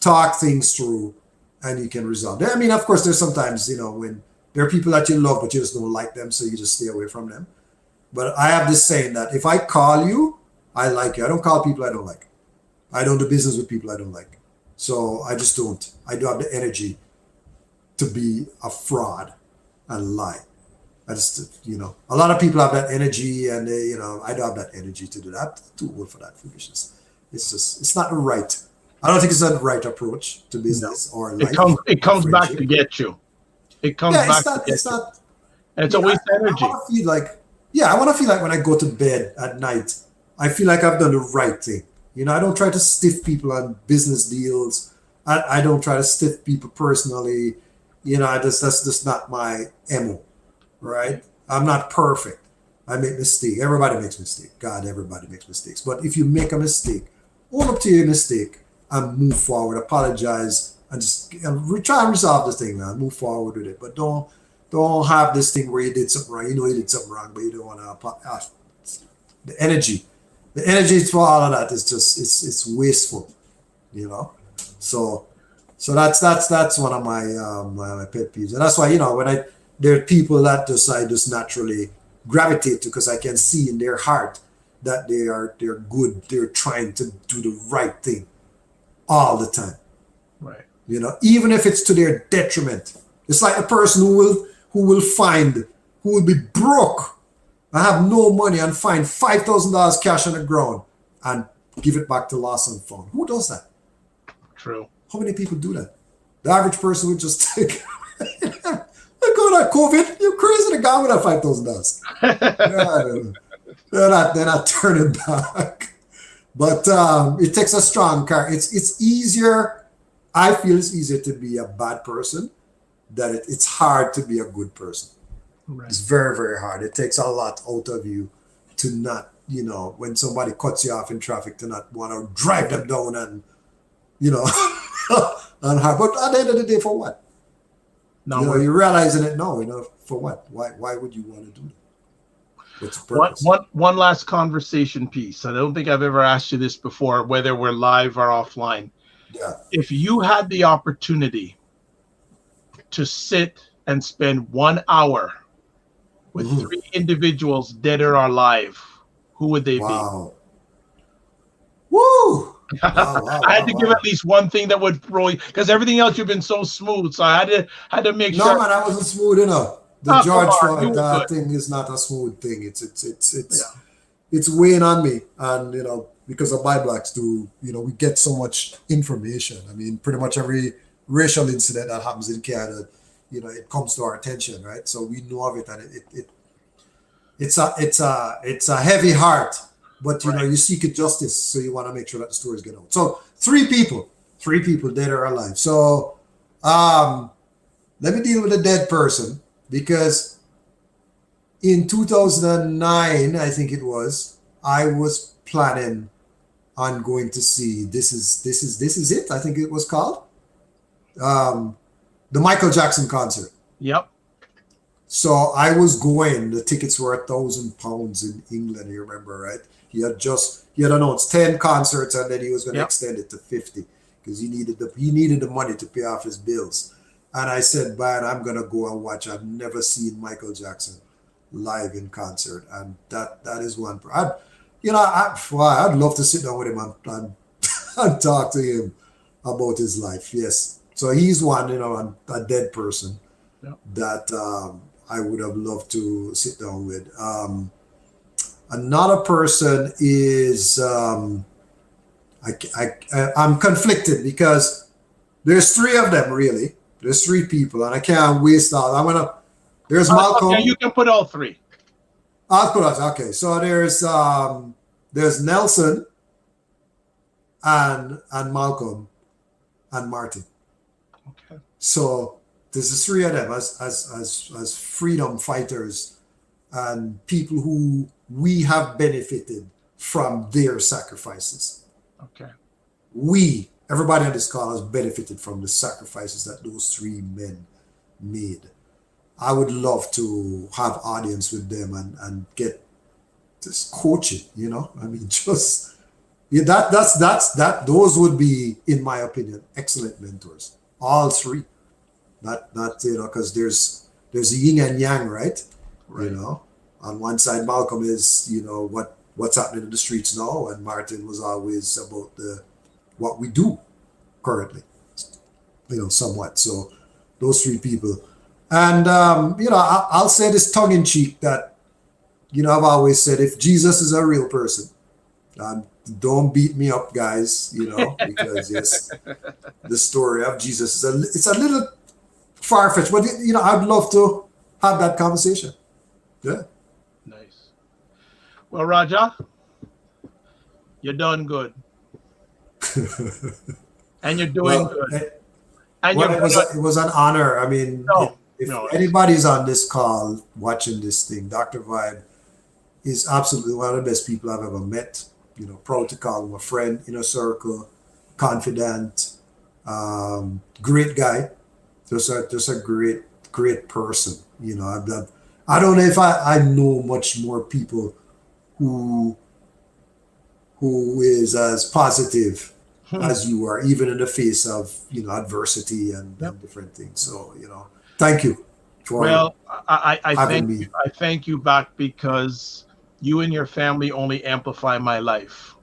talk things through and you can resolve. I mean, of course, there's sometimes, when there are people that you love, but you just don't like them, so you just stay away from them. But I have this saying that if I call you, I like you. I don't call people I don't like. I don't do business with people I don't like. So I just don't. I don't have the energy to be a fraud and lie. I just, a lot of people have that energy, and they, I don't have that energy to do that. I'm too old for that foolishness. It's not the right. I don't think it's the right approach to business or life. It comes back to get you. It comes back to get you. And it's a waste of energy. I want to feel like when I go to bed at night, I feel like I've done the right thing. I don't try to stiff people on business deals. I don't try to stiff people personally. That's just not my MO. Right? I'm not perfect. I make mistakes. Everybody makes mistakes. God, everybody makes mistakes. But if you make a mistake, own up to your mistake and move forward. Apologize and just try and resolve this thing, man. Move forward with it. But don't have this thing where you did something wrong. You did something wrong, but you don't want to apologize. The energy for all of that is just it's wasteful. you know. So that's one of my my pet peeves, and that's why, you know, when there are people that I just naturally gravitate to, because I can see in their heart that they're good, they're trying to do the right thing all the time. Right. You know, even if it's to their detriment. It's like a person who will be broke and have no money and find $5,000 cash on the ground and give it back to lost and found. Who does that? True. How many people do that? The average person would just take, look at that COVID. You're crazy to go with that $5,000. They're not turning back. But it takes a strong car. It's easier. I feel it's easier to be a bad person than it's hard to be a good person. Right. It's very, very hard. It takes a lot out of you to not, you know, when somebody cuts you off in traffic, to not want to drive them down and, you know, and hard. But at the end of the day, for what? No, you know, you're realizing it now, you know, for what? Why would you want to do that? What's the purpose? One last conversation piece. I don't think I've ever asked you this before, whether we're live or offline. Yeah. If you had the opportunity to sit and spend 1 hour with three individuals, dead or alive, who would they be? Woo! Wow, I had to give at least one thing that would throw you, because everything else you've been so smooth. So I had to make sure. No, man, I wasn't smooth enough. The George Floyd thing is not a smooth thing. It's weighing on me, and you know, because of my blacks too, you know, we get so much information. I mean, pretty much every racial incident that happens in Canada, you know, it comes to our attention, right? So we know of it, and it's a heavy heart, but you know, you seek justice, so you want to make sure that the stories get out. So three people dead or alive. So let me deal with a dead person, because in 2009, I think it was, I was planning on going to see This Is It, I think it was called. The Michael Jackson concert. Yep. So I was going, the tickets were £1,000 in England, you remember, right? He had announced 10 concerts, and then he was going to extend it to 50 because he needed the money to pay off his bills. And I said, man, I'm going to go and watch. I've never seen Michael Jackson live in concert. And that is one. I'd love to sit down with him and talk to him about his life. Yes. So he's one, you know, a dead person that I would have loved to sit down with. Another person is, I'm conflicted because there's three of them, really. There's three people, and I can't waste all. There's Malcolm. Okay, you can put all three. I'll put us. Okay, so there's Nelson and Malcolm and Martin. Okay. So there's the three of them as freedom fighters and people who we have benefited from their sacrifices. Okay. Everybody on this call has benefited from the sacrifices that those three men made. I would love to have audience with them and get this coaching, you know. I mean, just those would be, in my opinion, excellent mentors. All three. Not you know, because there's a yin and yang, right? You know, on one side, Malcolm is, you know, what's happening in the streets now, and Martin was always about what we do currently, you know, somewhat. So those three people. And, you know, I'll say this tongue in cheek that, you know, I've always said, if Jesus is a real person, don't beat me up, guys, you know, because yes, the story of Jesus it's a little far-fetched, but, you know, I'd love to have that conversation. Yeah. Nice. Well, Raja, you're done good. And you're doing good. And it was an honor. I mean, if anybody's on this call watching this thing, Dr. Vibe is absolutely one of the best people I've ever met. You know, proud to call him a friend, inner circle, confidant, great guy. Just a great person. You know, I don't know if I know much more people who is as positive as you are, even in the face of, adversity and different things. So, thank you for I having thank me. you. I thank you back, because you and your family only amplify my life.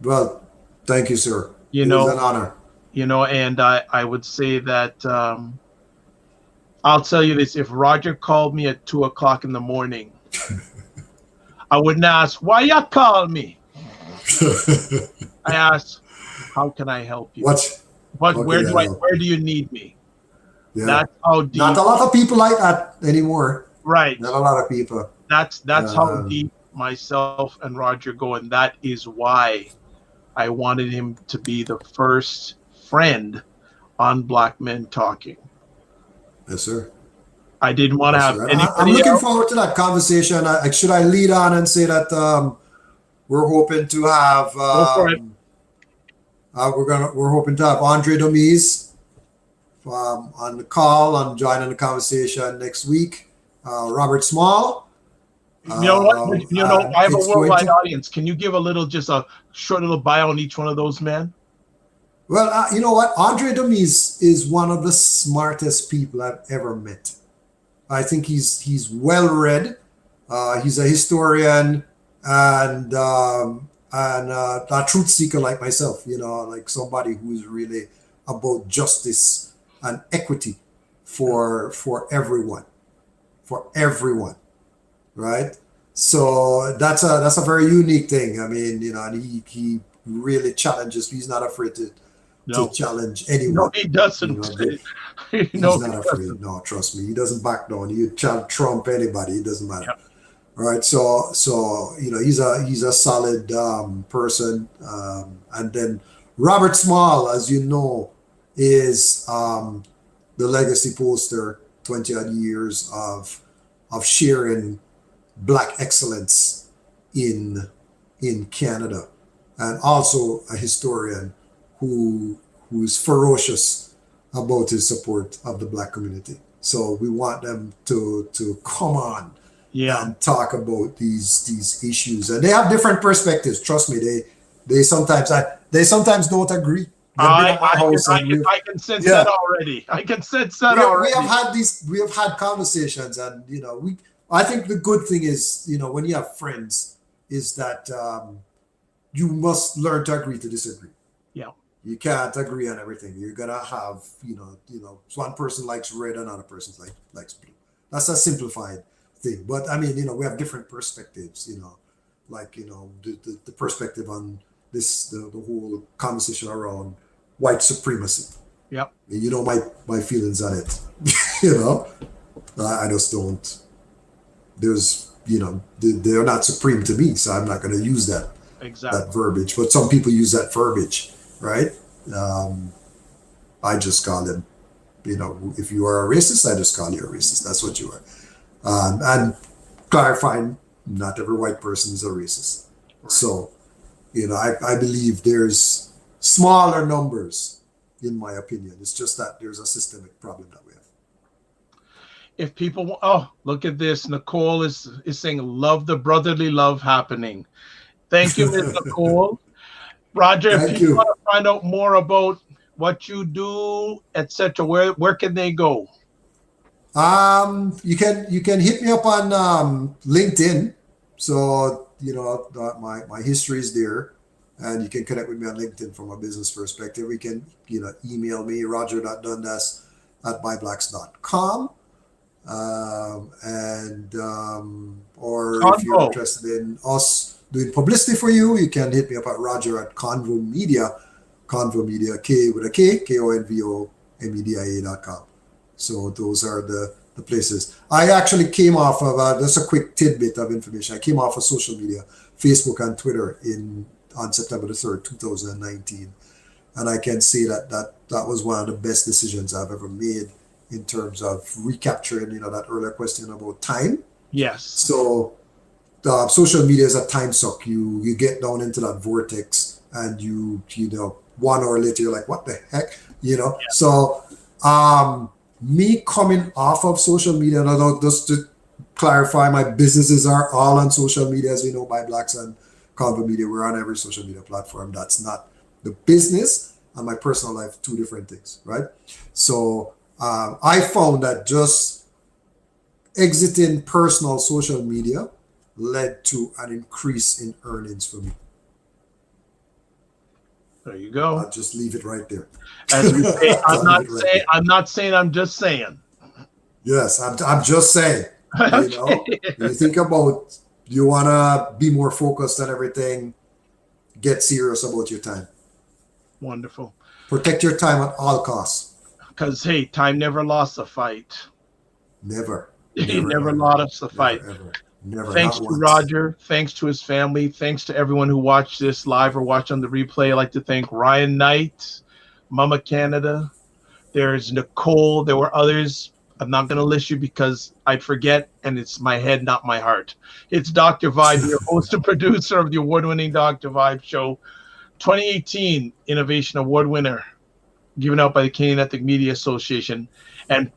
Well, thank you, sir. You It is know, an honor. and I would say that I'll tell you this: if Roger called me at 2 o'clock in the morning, I wouldn't ask, "Why you call me?" I asked, "How can I help you? Where do you need me?" Yeah. That's how deep. Not a lot of people like that anymore. Right. Not a lot of people. That's how deep myself and Roger go, and that is why I wanted him to be the first friend on Black Men Talking. Yes, sir. I didn't want to have anybody I'm looking else. forward to that conversation. Should I lead on and say that we're hoping to have Go for it. we're hoping to have Andre Domise on the call and joining the conversation next week. Robert Small. You know what? I have a worldwide audience. Can you give just a short little bio on each one of those men? Well, you know what? Andre Domise is one of the smartest people I've ever met. I think he's well read. He's a historian and a truth seeker like myself. Like somebody who's really about justice and equity for everyone, right? So that's a very unique thing. I mean, and he really challenges. He's not afraid to challenge anyone. No, he doesn't. He's not afraid. No, trust me. He doesn't back down. He trump anybody. It doesn't matter. Yep. All right. So he's a solid person. And then Robert Small, as you know, is the legacy poster, 20 odd years of sharing Black excellence in Canada, and also a historian who's ferocious about his support of the Black community. So we want them to come on and talk about these issues, and they have different perspectives. Trust me, they sometimes don't agree. I can sense that already. I can sense that already. We have had conversations, and I think the good thing is, when you have friends, is that you must learn to agree to disagree. Yeah. You can't agree on everything. You're gonna have, one person likes red, another person likes blue. That's a simplified thing. But I mean, we have different perspectives, the perspective on this, the whole conversation around white supremacy. Yep. My feelings on it. I just don't. There's, they're not supreme to me, so I'm not going to use that verbiage. But some people use that verbiage, right? I just call them, if you are a racist, I just call you a racist. That's what you are. And clarifying, not every white person is a racist. Right. So, I believe there's smaller numbers, in my opinion. It's just that there's a systemic problem that we have. If people, look at this. Nicole is saying, love the brotherly love happening. Thank you, Ms. Nicole. Roger, if you want to find out more about what you do, etc., where can they go? You can hit me up on LinkedIn. So, my history is there, and you can connect with me on LinkedIn from a business perspective. You can, email me, roger.dundas@myblacks.com. Or if you're interested in us doing publicity for you, you can hit me up at roger@Convo Media, K with a K, KONVOMedia.com. So those are the places. I actually came off of, just a quick tidbit of information. I came off of social media, Facebook and Twitter on September the 3rd, 2019. And I can say that was one of the best decisions I've ever made in terms of recapturing, that earlier question about time. Yes. So social media is a time suck. You get down into that vortex, and you 1 hour later you're like, what the heck? Yeah. So me coming off of social media, and just to clarify, my businesses are all on social media, as we know, by Blacks and Convo Media. We're on every social media platform. That's not The business and my personal life, two different things, right? So I found that just exiting personal social media led to an increase in earnings for me. There you go. I'll just leave it right there. As we say, I'm not saying, I'm just saying. Yes, I'm just saying. You know, when you think about, you want to be more focused on everything, get serious about your time. Wonderful. Protect your time at all costs. Because, hey, time never lost a fight. Never. He never lost a fight. Never. Thanks to Roger. Thanks to his family. Thanks to everyone who watched this live or watched on the replay. I'd like to thank Ryan Knight, Mama Canada. There's Nicole. There were others. I'm not going to list you because I'd forget, and it's my head, not my heart. It's Dr. Vibe, your host and producer of the award-winning Dr. Vibe Show. 2018 Innovation Award winner, given out by the Canadian Ethnic Media Association. And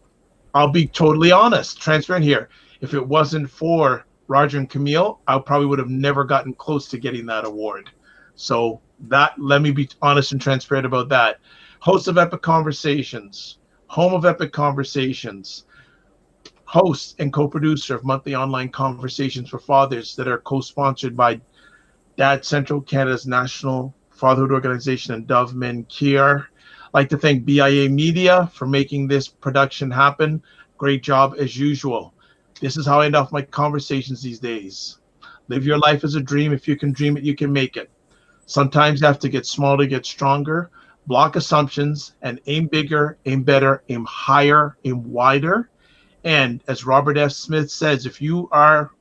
I'll be totally honest, transparent here. If it wasn't for Roger and Camille, I probably would have never gotten close to getting that award. So that, let me be honest and transparent about that. Host of Epic Conversations, home of Epic Conversations, host and co-producer of monthly online conversations for fathers that are co-sponsored by Dad Central, Canada's national fatherhood organization, and Dove Men Care. I'd like to thank BIA Media for making this production happen. Great job as usual. This is how I end off my conversations these days. Live your life as a dream. If you can dream it, you can make it. Sometimes you have to get small to get stronger. Block assumptions and aim bigger, aim better, aim higher, aim wider. And as Robert F. Smith says, if you are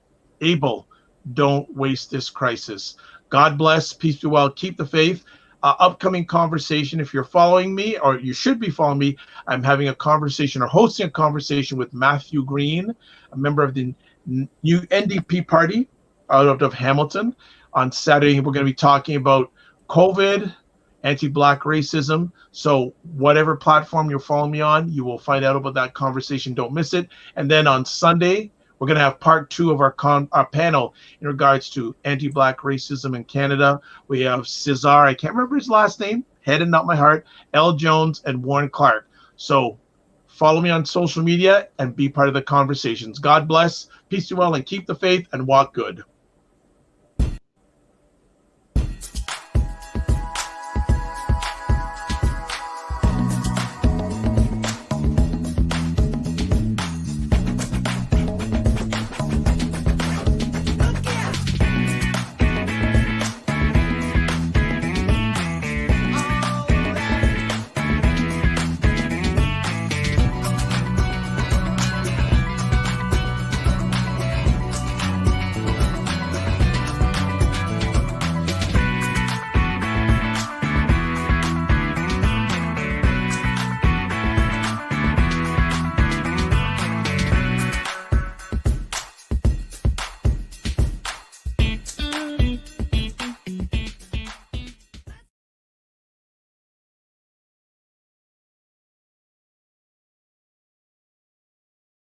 able, don't waste this crisis. God bless. Peace be well. Keep the faith. Upcoming conversation, if you're following me, or you should be following me, I'm having a conversation or hosting a conversation with Matthew Green, a member of the new NDP party out of Hamilton. On Saturday, we're going to be talking about COVID, anti-Black racism. So whatever platform you're following me on, you will find out about that conversation. Don't miss it. And then on Sunday, we're going to have part 2 of our panel in regards to anti-Black racism in Canada. We have Cesar, I can't remember his last name, head and not my heart, L. Jones, and Warren Clark. So follow me on social media and be part of the conversations. God bless, peace be well, and keep the faith and walk good.